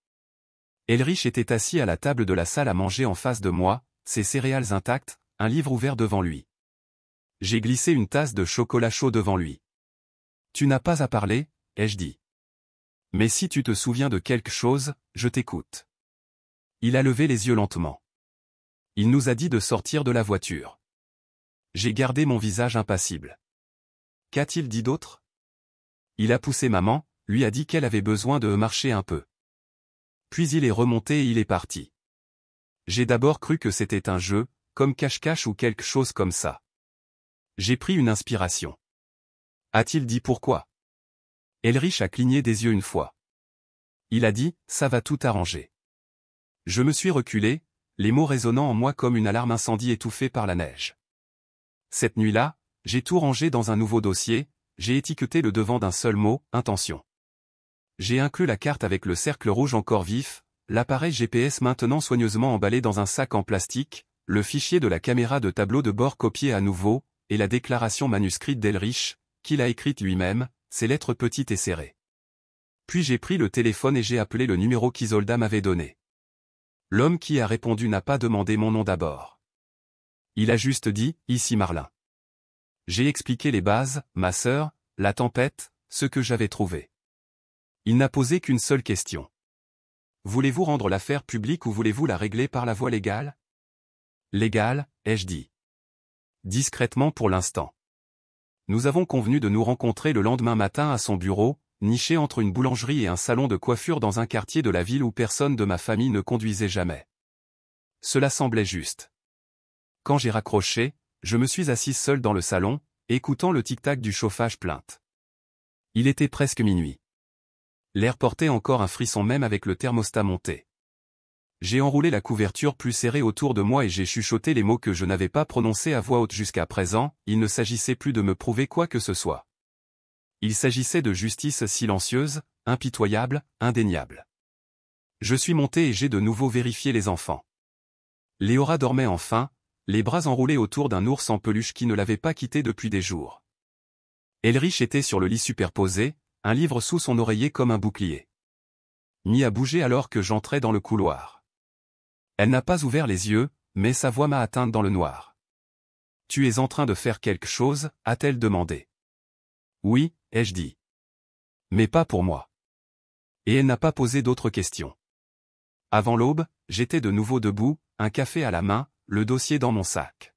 Elrich était assis à la table de la salle à manger en face de moi, ses céréales intactes, un livre ouvert devant lui. J'ai glissé une tasse de chocolat chaud devant lui. Tu n'as pas à parler, ai-je dit. Mais si tu te souviens de quelque chose, je t'écoute. Il a levé les yeux lentement. Il nous a dit de sortir de la voiture. J'ai gardé mon visage impassible. Qu'a-t-il dit d'autre? Il a poussé maman, lui a dit qu'elle avait besoin de marcher un peu. Puis il est remonté et il est parti. J'ai d'abord cru que c'était un jeu, comme cache-cache ou quelque chose comme ça. J'ai pris une inspiration. A-t-il dit pourquoi? Elrich a cligné des yeux une fois. Il a dit, ça va tout arranger. Je me suis reculé, les mots résonnant en moi comme une alarme incendie étouffée par la neige. Cette nuit-là, j'ai tout rangé dans un nouveau dossier, j'ai étiqueté le devant d'un seul mot, intention. J'ai inclus la carte avec le cercle rouge encore vif, l'appareil GPS maintenant soigneusement emballé dans un sac en plastique, le fichier de la caméra de tableau de bord copié à nouveau, et la déclaration manuscrite d'Elrich, qu'il a écrite lui-même, ses lettres petites et serrées. Puis j'ai pris le téléphone et j'ai appelé le numéro qu'Isolda m'avait donné. L'homme qui a répondu n'a pas demandé mon nom d'abord. Il a juste dit, ici Marlin. J'ai expliqué les bases, ma sœur, la tempête, ce que j'avais trouvé. Il n'a posé qu'une seule question. Voulez-vous rendre l'affaire publique ou voulez-vous la régler par la voie légale? Légale, ai-je dit. Discrètement pour l'instant. Nous avons convenu de nous rencontrer le lendemain matin à son bureau, niché entre une boulangerie et un salon de coiffure dans un quartier de la ville où personne de ma famille ne conduisait jamais. Cela semblait juste. Quand j'ai raccroché, je me suis assis seul dans le salon, écoutant le tic-tac du chauffage plainte. Il était presque minuit. L'air portait encore un frisson même avec le thermostat monté. J'ai enroulé la couverture plus serrée autour de moi et j'ai chuchoté les mots que je n'avais pas prononcés à voix haute jusqu'à présent, il ne s'agissait plus de me prouver quoi que ce soit. Il s'agissait de justice silencieuse, impitoyable, indéniable. Je suis monté et j'ai de nouveau vérifié les enfants. Léora dormait enfin, les bras enroulés autour d'un ours en peluche qui ne l'avait pas quitté depuis des jours. Elrich était sur le lit superposé, un livre sous son oreiller comme un bouclier. Mi a bougé alors que j'entrais dans le couloir. Elle n'a pas ouvert les yeux, mais sa voix m'a atteinte dans le noir. « Tu es en train de faire quelque chose ?» a-t-elle demandé. « Oui » ai-je dit. « Mais pas pour moi. » Et elle n'a pas posé d'autres questions. Avant l'aube, j'étais de nouveau debout, un café à la main, le dossier dans mon sac.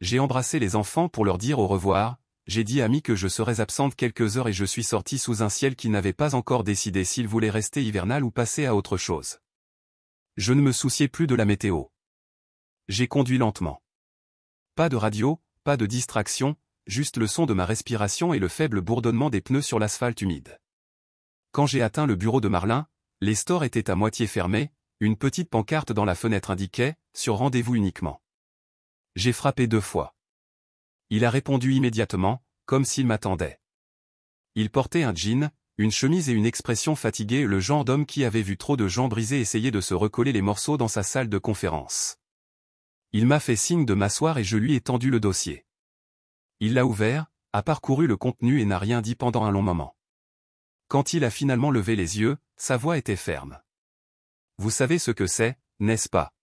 J'ai embrassé les enfants pour leur dire au revoir, j'ai dit à Mi que je serais absente quelques heures et je suis sorti sous un ciel qui n'avait pas encore décidé s'il voulait rester hivernal ou passer à autre chose. Je ne me souciais plus de la météo. J'ai conduit lentement. Pas de radio, pas de distraction, juste le son de ma respiration et le faible bourdonnement des pneus sur l'asphalte humide. Quand j'ai atteint le bureau de Marlin, les stores étaient à moitié fermés, une petite pancarte dans la fenêtre indiquait « Sur rendez-vous uniquement ». J'ai frappé 2 fois. Il a répondu immédiatement, comme s'il m'attendait. Il portait un jean, une chemise et une expression fatiguée, le genre d'homme qui avait vu trop de gens brisés essayer de se recoller les morceaux dans sa salle de conférence. Il m'a fait signe de m'asseoir et je lui ai tendu le dossier. Il l'a ouvert, a parcouru le contenu et n'a rien dit pendant un long moment. Quand il a finalement levé les yeux, sa voix était ferme. « Vous savez ce que c'est, n'est-ce pas ?»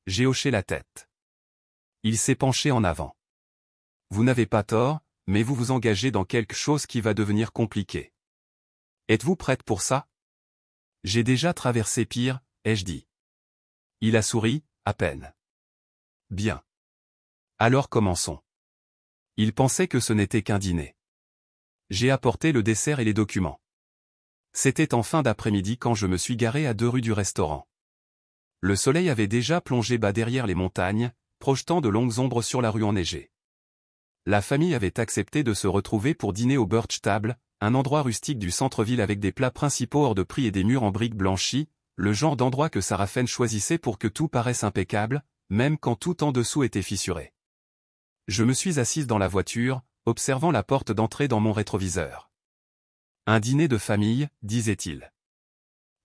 J'ai hoché la tête. Il s'est penché en avant. « Vous n'avez pas tort, mais vous vous engagez dans quelque chose qui va devenir compliqué. Êtes-vous prête pour ça? » J'ai déjà traversé pire, ai-je dit. Il a souri, à peine. Bien. Alors commençons. Il pensait que ce n'était qu'un dîner. J'ai apporté le dessert et les documents. C'était en fin d'après-midi quand je me suis garé à 2 rues du restaurant. Le soleil avait déjà plongé bas derrière les montagnes, projetant de longues ombres sur la rue enneigée. La famille avait accepté de se retrouver pour dîner au Birch Table, un endroit rustique du centre-ville avec des plats principaux hors de prix et des murs en briques blanchies, le genre d'endroit que Sarafen choisissait pour que tout paraisse impeccable, même quand tout en dessous était fissuré. Je me suis assise dans la voiture, observant la porte d'entrée dans mon rétroviseur. Un dîner de famille, disait-il.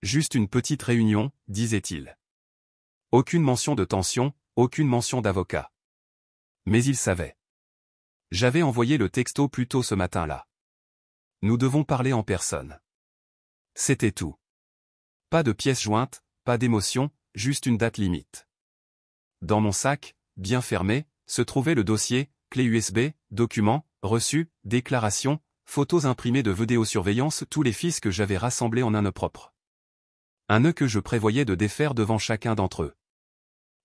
Juste une petite réunion, disait-il. Aucune mention de tension, aucune mention d'avocat. Mais il savait. J'avais envoyé le texto plus tôt ce matin-là. Nous devons parler en personne. C'était tout. Pas de pièces jointes, pas d'émotion, juste une date limite. Dans mon sac, bien fermé, se trouvait le dossier, clé USB, documents, reçus, déclarations, photos imprimées de vidéosurveillance, tous les fils que j'avais rassemblés en un nœud propre. Un nœud que je prévoyais de défaire devant chacun d'entre eux.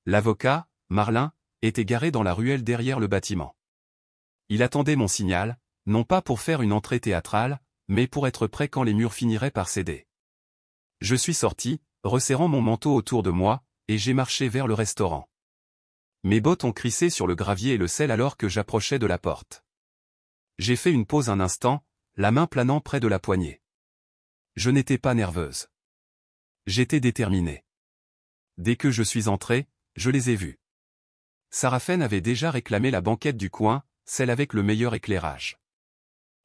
L'avocat, Marlin, était garé dans la ruelle derrière le bâtiment. Il attendait mon signal, non pas pour faire une entrée théâtrale, mais pour être prêt quand les murs finiraient par céder. Je suis sorti, resserrant mon manteau autour de moi, et j'ai marché vers le restaurant. Mes bottes ont crissé sur le gravier et le sel alors que j'approchais de la porte. J'ai fait une pause un instant, la main planant près de la poignée. Je n'étais pas nerveuse. J'étais déterminée. Dès que je suis entré, je les ai vus. Sarafen avait déjà réclamé la banquette du coin, celle avec le meilleur éclairage.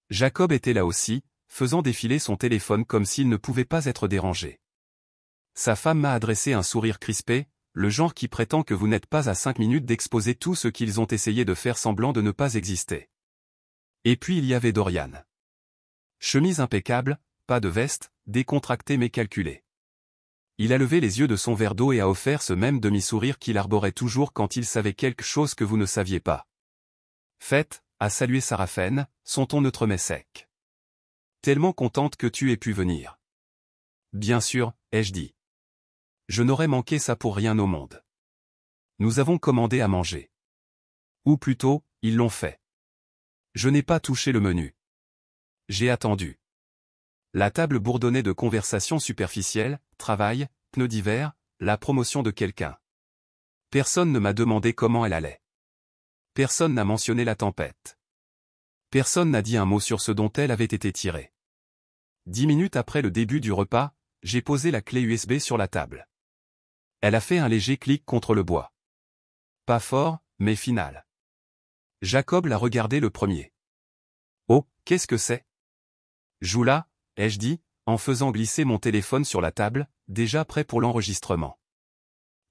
Jacob était là aussi, faisant défiler son téléphone comme s'il ne pouvait pas être dérangé. Sa femme m'a adressé un sourire crispé, le genre qui prétend que vous n'êtes pas à 5 minutes d'exposer tout ce qu'ils ont essayé de faire semblant de ne pas exister. Et puis il y avait Dorian. Chemise impeccable, pas de veste, décontractée mais calculée. Il a levé les yeux de son verre d'eau et a offert ce même demi-sourire qu'il arborait toujours quand il savait quelque chose que vous ne saviez pas. Faites, a salué Sarafen, son ton neutre mais sec. Tellement contente que tu aies pu venir. Bien sûr, ai-je dit. Je n'aurais manqué ça pour rien au monde. Nous avons commandé à manger. Ou plutôt, ils l'ont fait. Je n'ai pas touché le menu. J'ai attendu. La table bourdonnait de conversations superficielles, travail, pneus d'hiver, la promotion de quelqu'un. Personne ne m'a demandé comment elle allait. Personne n'a mentionné la tempête. Personne n'a dit un mot sur ce dont elle avait été tirée. 10 minutes après le début du repas, j'ai posé la clé USB sur la table. Elle a fait un léger clic contre le bois. Pas fort, mais final. Jacob l'a regardé le premier. Oh, qu'est-ce que c'est? Joue là, ai-je dit, en faisant glisser mon téléphone sur la table, déjà prêt pour l'enregistrement.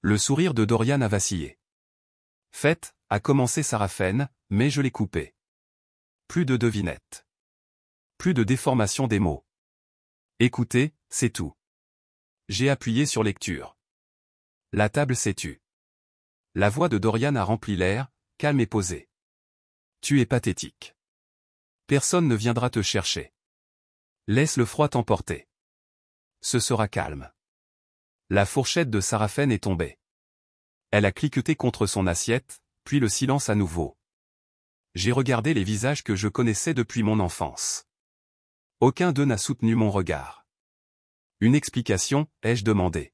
Le sourire de Dorian a vacillé. Faites, a commencé Sarafen, mais je l'ai coupé. Plus de devinettes. Plus de déformation des mots. Écoutez, c'est tout. J'ai appuyé sur lecture. La table s'est tue. La voix de Dorian a rempli l'air, calme et posée. Tu es pathétique. Personne ne viendra te chercher. Laisse le froid t'emporter. Ce sera calme. La fourchette de Sarafen est tombée. Elle a cliqueté contre son assiette, puis le silence à nouveau. J'ai regardé les visages que je connaissais depuis mon enfance. Aucun d'eux n'a soutenu mon regard. Une explication, ai-je demandé.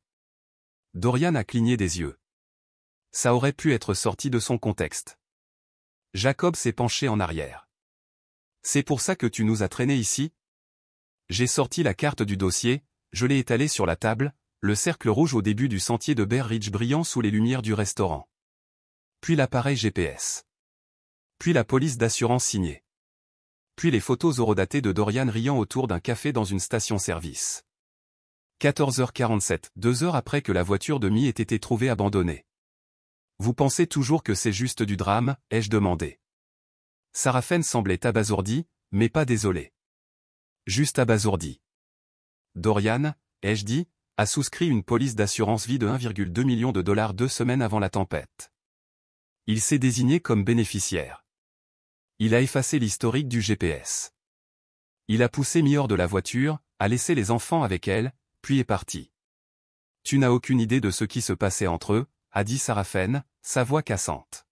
Dorian a cligné des yeux. Ça aurait pu être sorti de son contexte. Jacob s'est penché en arrière. C'est pour ça que tu nous as traînés ici? J'ai sorti la carte du dossier, je l'ai étalée sur la table, le cercle rouge au début du sentier de Bear Ridge brillant sous les lumières du restaurant. Puis l'appareil GPS. Puis la police d'assurance signée. Puis les photos horodatées de Dorian riant autour d'un café dans une station-service. 14h47, 2 heures après que la voiture de Mi ait été trouvée abandonnée. Vous pensez toujours que c'est juste du drame, ai-je demandé. Sarafen semblait abasourdi, mais pas désolé. Juste abasourdi. Dorian, ai-je dit, a souscrit une police d'assurance vie de 1,2 million de dollars 2 semaines avant la tempête. Il s'est désigné comme bénéficiaire. Il a effacé l'historique du GPS. Il a poussé Mi hors de la voiture, a laissé les enfants avec elle, puis est parti. Tu n'as aucune idée de ce qui se passait entre eux, a dit Sarafen, sa voix cassante.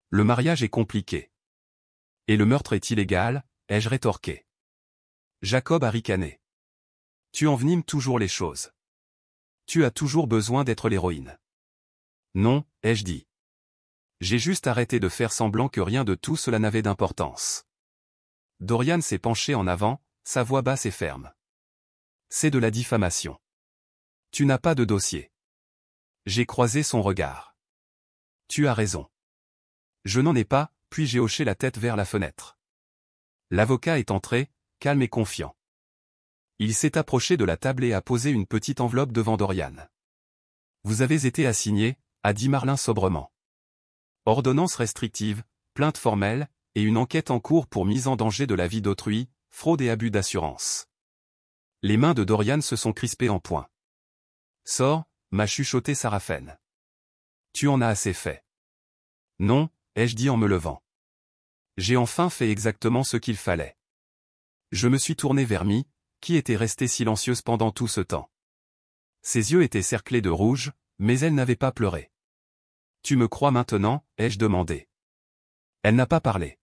Le mariage est compliqué. Et le meurtre est illégal, ai-je rétorqué. Jacob a ricané. Tu envenimes toujours les choses. Tu as toujours besoin d'être l'héroïne. Non, ai-je dit. J'ai juste arrêté de faire semblant que rien de tout cela n'avait d'importance. Dorian s'est penché en avant, sa voix basse et ferme. C'est de la diffamation. Tu n'as pas de dossier. J'ai croisé son regard. Tu as raison. Je n'en ai pas, puis j'ai hoché la tête vers la fenêtre. L'avocat est entré, calme et confiant. Il s'est approché de la table et a posé une petite enveloppe devant Dorian. Vous avez été assigné, a dit Marlin sobrement. Ordonnance restrictive, plainte formelle, et une enquête en cours pour mise en danger de la vie d'autrui, fraude et abus d'assurance. Les mains de Dorian se sont crispées en poing. Sors, m'a chuchoté Sarafen. Tu en as assez fait. Non, ai-je dit en me levant. J'ai enfin fait exactement ce qu'il fallait. Je me suis tourné vers Mi, qui était restée silencieuse pendant tout ce temps. Ses yeux étaient cerclés de rouge, mais elle n'avait pas pleuré. Tu me crois maintenant, ai-je demandé. Elle n'a pas parlé.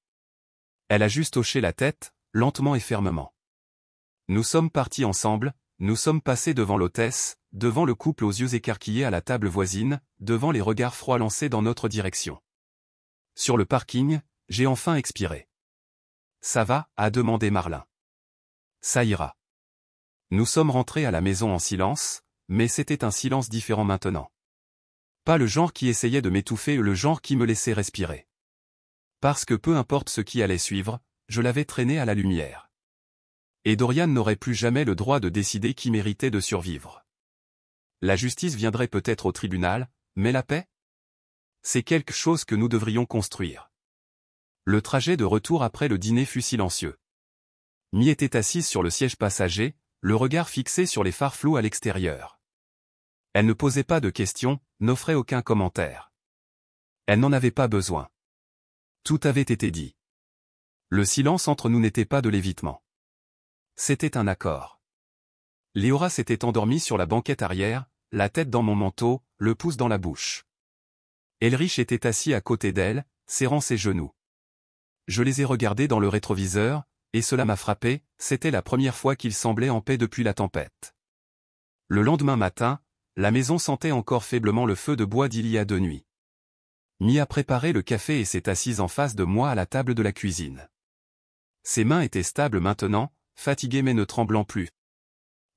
Elle a juste hoché la tête, lentement et fermement. Nous sommes partis ensemble, nous sommes passés devant l'hôtesse, devant le couple aux yeux écarquillés à la table voisine, devant les regards froids lancés dans notre direction. Sur le parking, j'ai enfin expiré. Ça va, a demandé Marlin. Ça ira. Nous sommes rentrés à la maison en silence, mais c'était un silence différent maintenant. Pas le genre qui essayait de m'étouffer ou le genre qui me laissait respirer. Parce que peu importe ce qui allait suivre, je l'avais traîné à la lumière. Et Dorian n'aurait plus jamais le droit de décider qui méritait de survivre. La justice viendrait peut-être au tribunal, mais la paix? C'est quelque chose que nous devrions construire. Le trajet de retour après le dîner fut silencieux. Mi était assise sur le siège passager, le regard fixé sur les phares flous à l'extérieur. Elle ne posait pas de questions, n'offrait aucun commentaire. Elle n'en avait pas besoin. Tout avait été dit. Le silence entre nous n'était pas de l'évitement. C'était un accord. Léora s'était endormie sur la banquette arrière, la tête dans mon manteau, le pouce dans la bouche. Elrich était assis à côté d'elle, serrant ses genoux. Je les ai regardés dans le rétroviseur, et cela m'a frappé, c'était la première fois qu'ils semblaient en paix depuis la tempête. Le lendemain matin, la maison sentait encore faiblement le feu de bois d'il y a 2 nuits. Mi a préparé le café et s'est assise en face de moi à la table de la cuisine. Ses mains étaient stables maintenant, fatiguées mais ne tremblant plus.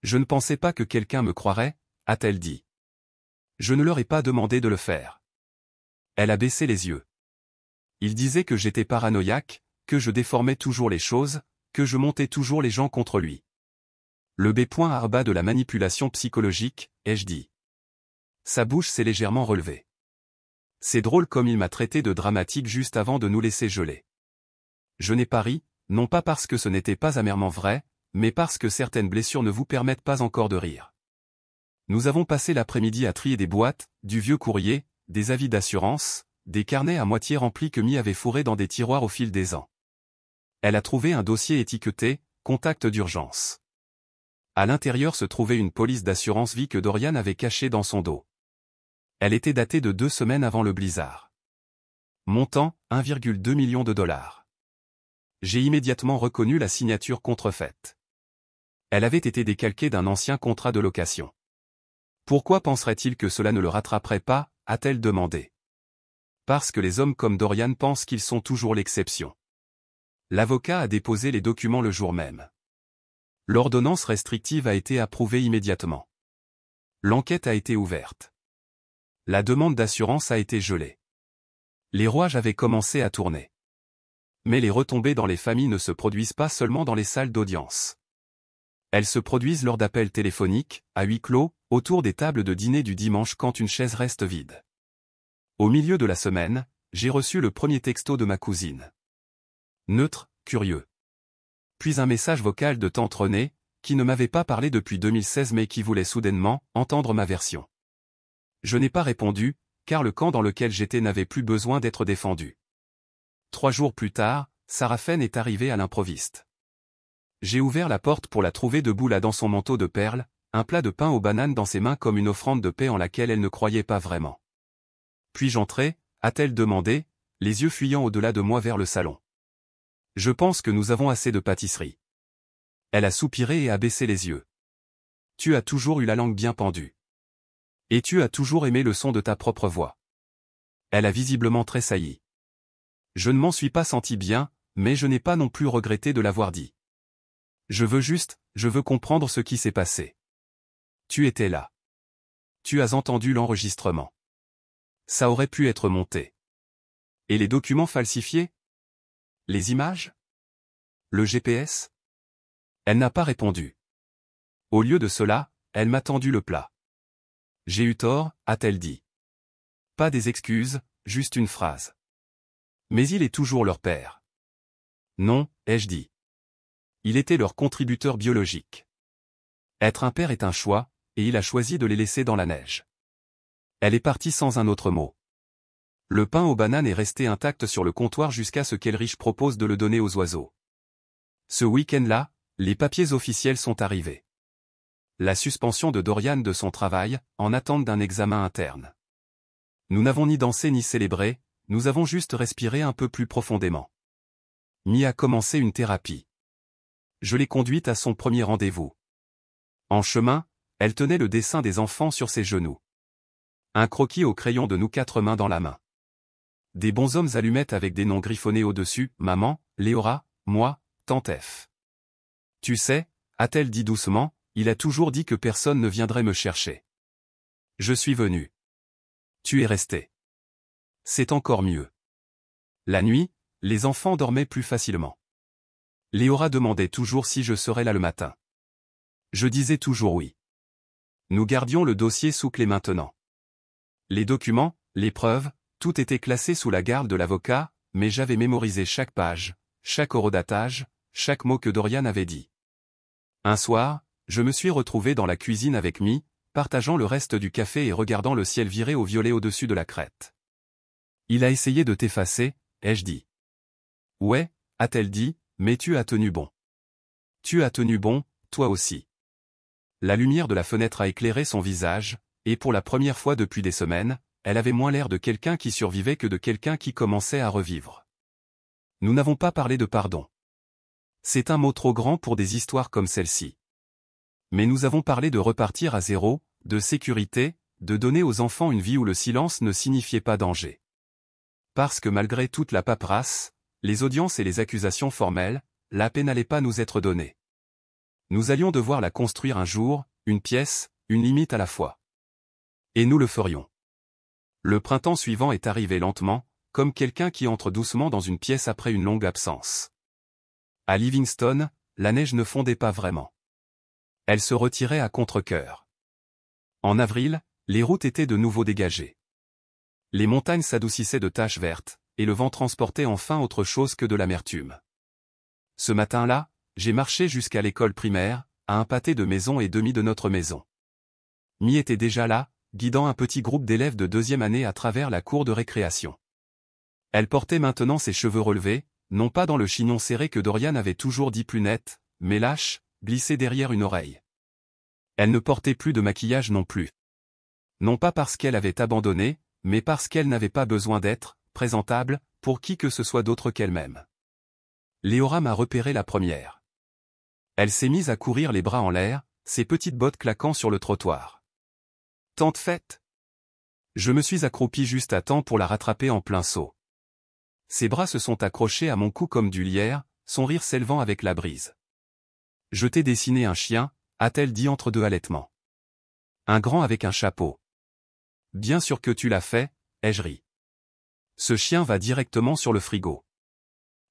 Je ne pensais pas que quelqu'un me croirait, a-t-elle dit. Je ne leur ai pas demandé de le faire. Elle a baissé les yeux. Il disait que j'étais paranoïaque, que je déformais toujours les choses, que je montais toujours les gens contre lui. Le B.arba de la manipulation psychologique, ai-je dit. Sa bouche s'est légèrement relevée. C'est drôle comme il m'a traité de dramatique juste avant de nous laisser geler. Je n'ai pas ri, non pas parce que ce n'était pas amèrement vrai, mais parce que certaines blessures ne vous permettent pas encore de rire. Nous avons passé l'après-midi à trier des boîtes, du vieux courrier, des avis d'assurance, des carnets à moitié remplis que Mi avait fourrés dans des tiroirs au fil des ans. Elle a trouvé un dossier étiqueté « Contact d'urgence ». À l'intérieur se trouvait une police d'assurance vie que Dorian avait cachée dans son dos. Elle était datée de 2 semaines avant le blizzard. Montant, 1,2 million de dollars. J'ai immédiatement reconnu la signature contrefaite. Elle avait été décalquée d'un ancien contrat de location. Pourquoi penserait-il que cela ne le rattraperait pas, a-t-elle demandé. Parce que les hommes comme Dorian pensent qu'ils sont toujours l'exception. L'avocat a déposé les documents le jour même. L'ordonnance restrictive a été approuvée immédiatement. L'enquête a été ouverte. La demande d'assurance a été gelée. Les rouages avaient commencé à tourner. Mais les retombées dans les familles ne se produisent pas seulement dans les salles d'audience. Elles se produisent lors d'appels téléphoniques, à huis clos, autour des tables de dîner du dimanche quand une chaise reste vide. Au milieu de la semaine, j'ai reçu le premier texto de ma cousine. Neutre, curieux. Puis un message vocal de tante Renée, qui ne m'avait pas parlé depuis 2016 mais qui voulait soudainement entendre ma version. Je n'ai pas répondu, car le camp dans lequel j'étais n'avait plus besoin d'être défendu. 3 jours plus tard, Sarafen est arrivée à l'improviste. J'ai ouvert la porte pour la trouver debout là dans son manteau de perles, un plat de pain aux bananes dans ses mains comme une offrande de paix en laquelle elle ne croyait pas vraiment. Puis-je entrer, a-t-elle demandé, les yeux fuyant au-delà de moi vers le salon. Je pense que nous avons assez de pâtisserie. Elle a soupiré et a baissé les yeux. Tu as toujours eu la langue bien pendue. Et tu as toujours aimé le son de ta propre voix. Elle a visiblement tressailli. Je ne m'en suis pas senti bien, mais je n'ai pas non plus regretté de l'avoir dit. Je veux comprendre ce qui s'est passé. Tu étais là. Tu as entendu l'enregistrement. Ça aurait pu être monté. Et les documents falsifiés? Les images? Le GPS? Elle n'a pas répondu. Au lieu de cela, elle m'a tendu le plat. J'ai eu tort, a-t-elle dit. Pas des excuses, juste une phrase. Mais il est toujours leur père. Non, ai-je dit. Il était leur contributeur biologique. Être un père est un choix, et il a choisi de les laisser dans la neige. Elle est partie sans un autre mot. Le pain aux bananes est resté intact sur le comptoir jusqu'à ce qu'Elrich propose de le donner aux oiseaux. Ce week-end-là, les papiers officiels sont arrivés. La suspension de Dorian de son travail, en attente d'un examen interne. Nous n'avons ni dansé ni célébré, nous avons juste respiré un peu plus profondément. Mia a commencé une thérapie. Je l'ai conduite à son premier rendez-vous. En chemin, elle tenait le dessin des enfants sur ses genoux. Un croquis au crayon de nous 4 mains dans la main. Des bonshommes allumettes avec des noms griffonnés au-dessus, maman, Léora, moi, tante F. Tu sais, a-t-elle dit doucement, il a toujours dit que personne ne viendrait me chercher. Je suis venu. Tu es resté. C'est encore mieux. La nuit, les enfants dormaient plus facilement. Léora demandait toujours si je serais là le matin. Je disais toujours oui. Nous gardions le dossier sous clé maintenant. Les documents, les preuves, tout était classé sous la garde de l'avocat, mais j'avais mémorisé chaque page, chaque horodatage, chaque mot que Dorian avait dit. Un soir, je me suis retrouvé dans la cuisine avec Mi, partageant le reste du café et regardant le ciel virer au violet au-dessus de la crête. Il a essayé de t'effacer, ai-je dit. Ouais, a-t-elle dit, mais tu as tenu bon. Tu as tenu bon, toi aussi. La lumière de la fenêtre a éclairé son visage, et pour la première fois depuis des semaines, elle avait moins l'air de quelqu'un qui survivait que de quelqu'un qui commençait à revivre. Nous n'avons pas parlé de pardon. C'est un mot trop grand pour des histoires comme celle-ci. Mais nous avons parlé de repartir à zéro, de sécurité, de donner aux enfants une vie où le silence ne signifiait pas danger. Parce que malgré toute la paperasse, les audiences et les accusations formelles, la paix n'allait pas nous être donnée. Nous allions devoir la construire un jour, une pièce, une limite à la fois. Et nous le ferions. Le printemps suivant est arrivé lentement, comme quelqu'un qui entre doucement dans une pièce après une longue absence. À Livingston, la neige ne fondait pas vraiment. Elle se retirait à contre-cœur. En avril, les routes étaient de nouveau dégagées. Les montagnes s'adoucissaient de taches vertes, et le vent transportait enfin autre chose que de l'amertume. Ce matin-là, j'ai marché jusqu'à l'école primaire, à un pâté de maison et demi de notre maison. Mi était déjà là, guidant un petit groupe d'élèves de 2e année à travers la cour de récréation. Elle portait maintenant ses cheveux relevés, non pas dans le chignon serré que Dorian avait toujours dit plus net, mais lâche, glissé derrière une oreille. Elle ne portait plus de maquillage non plus. Non pas parce qu'elle avait abandonné, mais parce qu'elle n'avait pas besoin d'être présentable pour qui que ce soit d'autre qu'elle-même. Léora m'a repéré la première. Elle s'est mise à courir les bras en l'air, ses petites bottes claquant sur le trottoir. Tante Fête. Je me suis accroupi juste à temps pour la rattraper en plein saut. Ses bras se sont accrochés à mon cou comme du lierre, son rire s'élevant avec la brise. Je t'ai dessiné un chien, a-t-elle dit entre deux halètements. Un grand avec un chapeau. Bien sûr que tu l'as fait, ai-je ri. Ce chien va directement sur le frigo.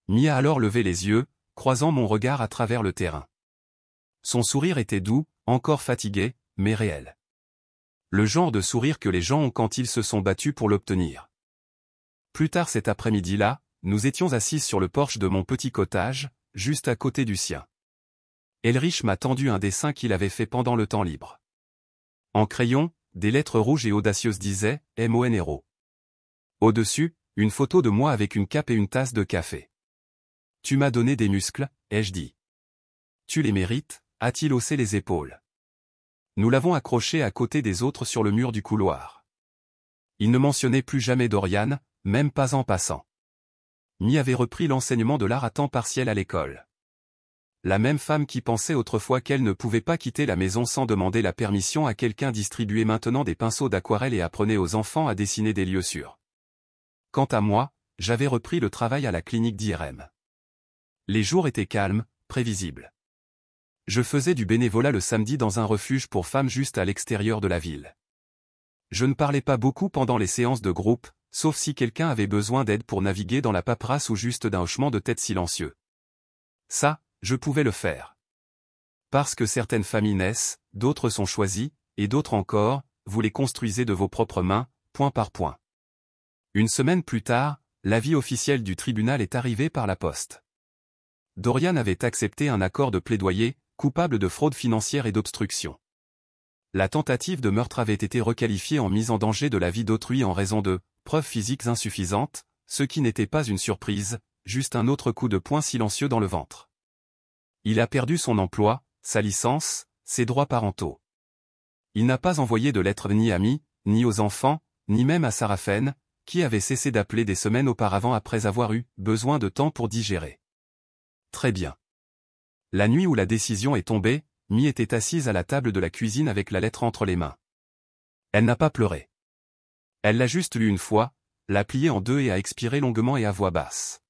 Mia a alors levé les yeux, croisant mon regard à travers le terrain. Son sourire était doux, encore fatigué, mais réel. Le genre de sourire que les gens ont quand ils se sont battus pour l'obtenir. Plus tard cet après-midi-là, nous étions assises sur le porche de mon petit cottage, juste à côté du sien. Elrich m'a tendu un dessin qu'il avait fait pendant le temps libre. En crayon, des lettres rouges et audacieuses disaient « MON héros ». Au-dessus, une photo de moi avec une cape et une tasse de café. « Tu m'as donné des muscles », ai-je dit. « Tu les mérites », a-t-il haussé les épaules. Nous l'avons accroché à côté des autres sur le mur du couloir. Il ne mentionnait plus jamais Dorian, même pas en passant. Mi avait repris l'enseignement de l'art à temps partiel à l'école. la même femme qui pensait autrefois qu'elle ne pouvait pas quitter la maison sans demander la permission à quelqu'un distribuait maintenant des pinceaux d'aquarelle et apprenait aux enfants à dessiner des lieux sûrs. Quant à moi, j'avais repris le travail à la clinique d'IRM. Les jours étaient calmes, prévisibles. Je faisais du bénévolat le samedi dans un refuge pour femmes juste à l'extérieur de la ville. Je ne parlais pas beaucoup pendant les séances de groupe, sauf si quelqu'un avait besoin d'aide pour naviguer dans la paperasse ou juste d'un hochement de tête silencieux. Ça, je pouvais le faire. Parce que certaines familles naissent, d'autres sont choisies, et d'autres encore, vous les construisez de vos propres mains, point par point. Une semaine plus tard, l'avis officiel du tribunal est arrivé par la poste. Dorian avait accepté un accord de plaidoyer, coupable de fraude financière et d'obstruction. La tentative de meurtre avait été requalifiée en mise en danger de la vie d'autrui en raison de preuves physiques insuffisantes, ce qui n'était pas une surprise, juste un autre coup de poing silencieux dans le ventre. Il a perdu son emploi, sa licence, ses droits parentaux. Il n'a pas envoyé de lettres ni amis, ni aux enfants, ni même à Sarafen, qui avait cessé d'appeler des semaines auparavant après avoir eu besoin de temps pour digérer. Très bien. La nuit où la décision est tombée, Mi était assise à la table de la cuisine avec la lettre entre les mains. Elle n'a pas pleuré. Elle l'a juste lue une fois, l'a pliée en deux et a expiré longuement et à voix basse.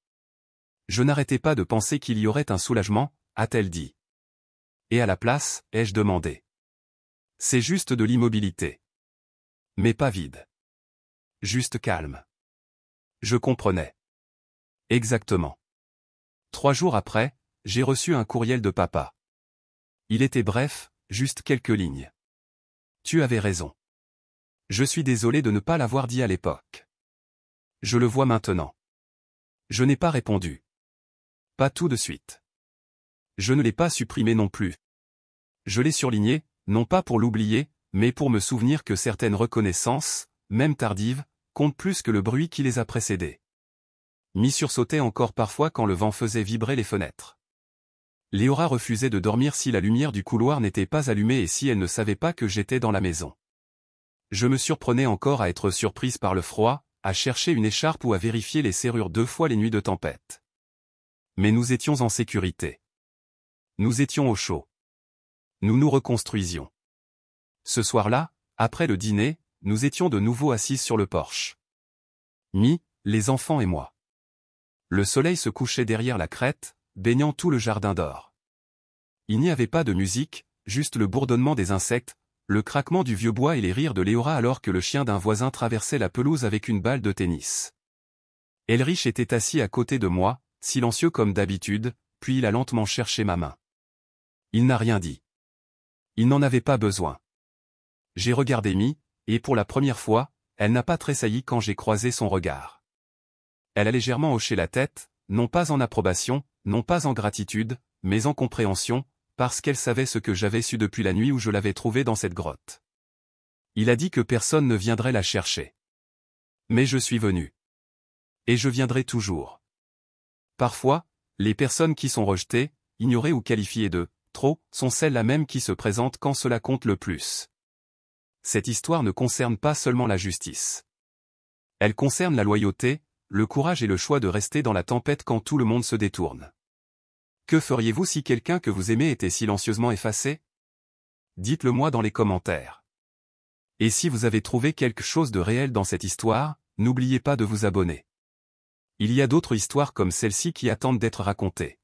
Je n'arrêtais pas de penser qu'il y aurait un soulagement, a-t-elle dit. Et à la place, ai-je demandé. C'est juste de l'immobilité. Mais pas vide. Juste calme. Je comprenais. Exactement. 3 jours après, j'ai reçu un courriel de papa. Il était bref, juste quelques lignes. Tu avais raison. Je suis désolé de ne pas l'avoir dit à l'époque. Je le vois maintenant. Je n'ai pas répondu. Pas tout de suite. Je ne l'ai pas supprimé non plus. Je l'ai surligné, non pas pour l'oublier, mais pour me souvenir que certaines reconnaissances, même tardives, comptent plus que le bruit qui les a précédées. Mi sursautait encore parfois quand le vent faisait vibrer les fenêtres. Léora refusait de dormir si la lumière du couloir n'était pas allumée et si elle ne savait pas que j'étais dans la maison. Je me surprenais encore à être surprise par le froid, à chercher une écharpe ou à vérifier les serrures 2 fois les nuits de tempête. Mais nous étions en sécurité. Nous étions au chaud. Nous nous reconstruisions. Ce soir-là, après le dîner, nous étions de nouveau assis sur le porche. Mi, les enfants et moi. Le soleil se couchait derrière la crête, baignant tout le jardin d'or. Il n'y avait pas de musique, juste le bourdonnement des insectes, le craquement du vieux bois et les rires de Léora alors que le chien d'un voisin traversait la pelouse avec une balle de tennis. Elrich était assis à côté de moi, silencieux comme d'habitude, puis il a lentement cherché ma main. Il n'a rien dit. Il n'en avait pas besoin. J'ai regardé Mi, et pour la première fois, elle n'a pas tressailli quand j'ai croisé son regard. Elle a légèrement hoché la tête, non pas en approbation, non pas en gratitude, mais en compréhension, parce qu'elle savait ce que j'avais su depuis la nuit où je l'avais trouvée dans cette grotte. Il a dit que personne ne viendrait la chercher. Mais je suis venu. Et je viendrai toujours. Parfois, les personnes qui sont rejetées, ignorées ou qualifiées de « trop » sont celles-là même qui se présentent quand cela compte le plus. Cette histoire ne concerne pas seulement la justice. Elle concerne la loyauté, le courage et le choix de rester dans la tempête quand tout le monde se détourne. Que feriez-vous si quelqu'un que vous aimez était silencieusement effacé? Dites-le moi dans les commentaires. Et si vous avez trouvé quelque chose de réel dans cette histoire, n'oubliez pas de vous abonner. Il y a d'autres histoires comme celle-ci qui attendent d'être racontées.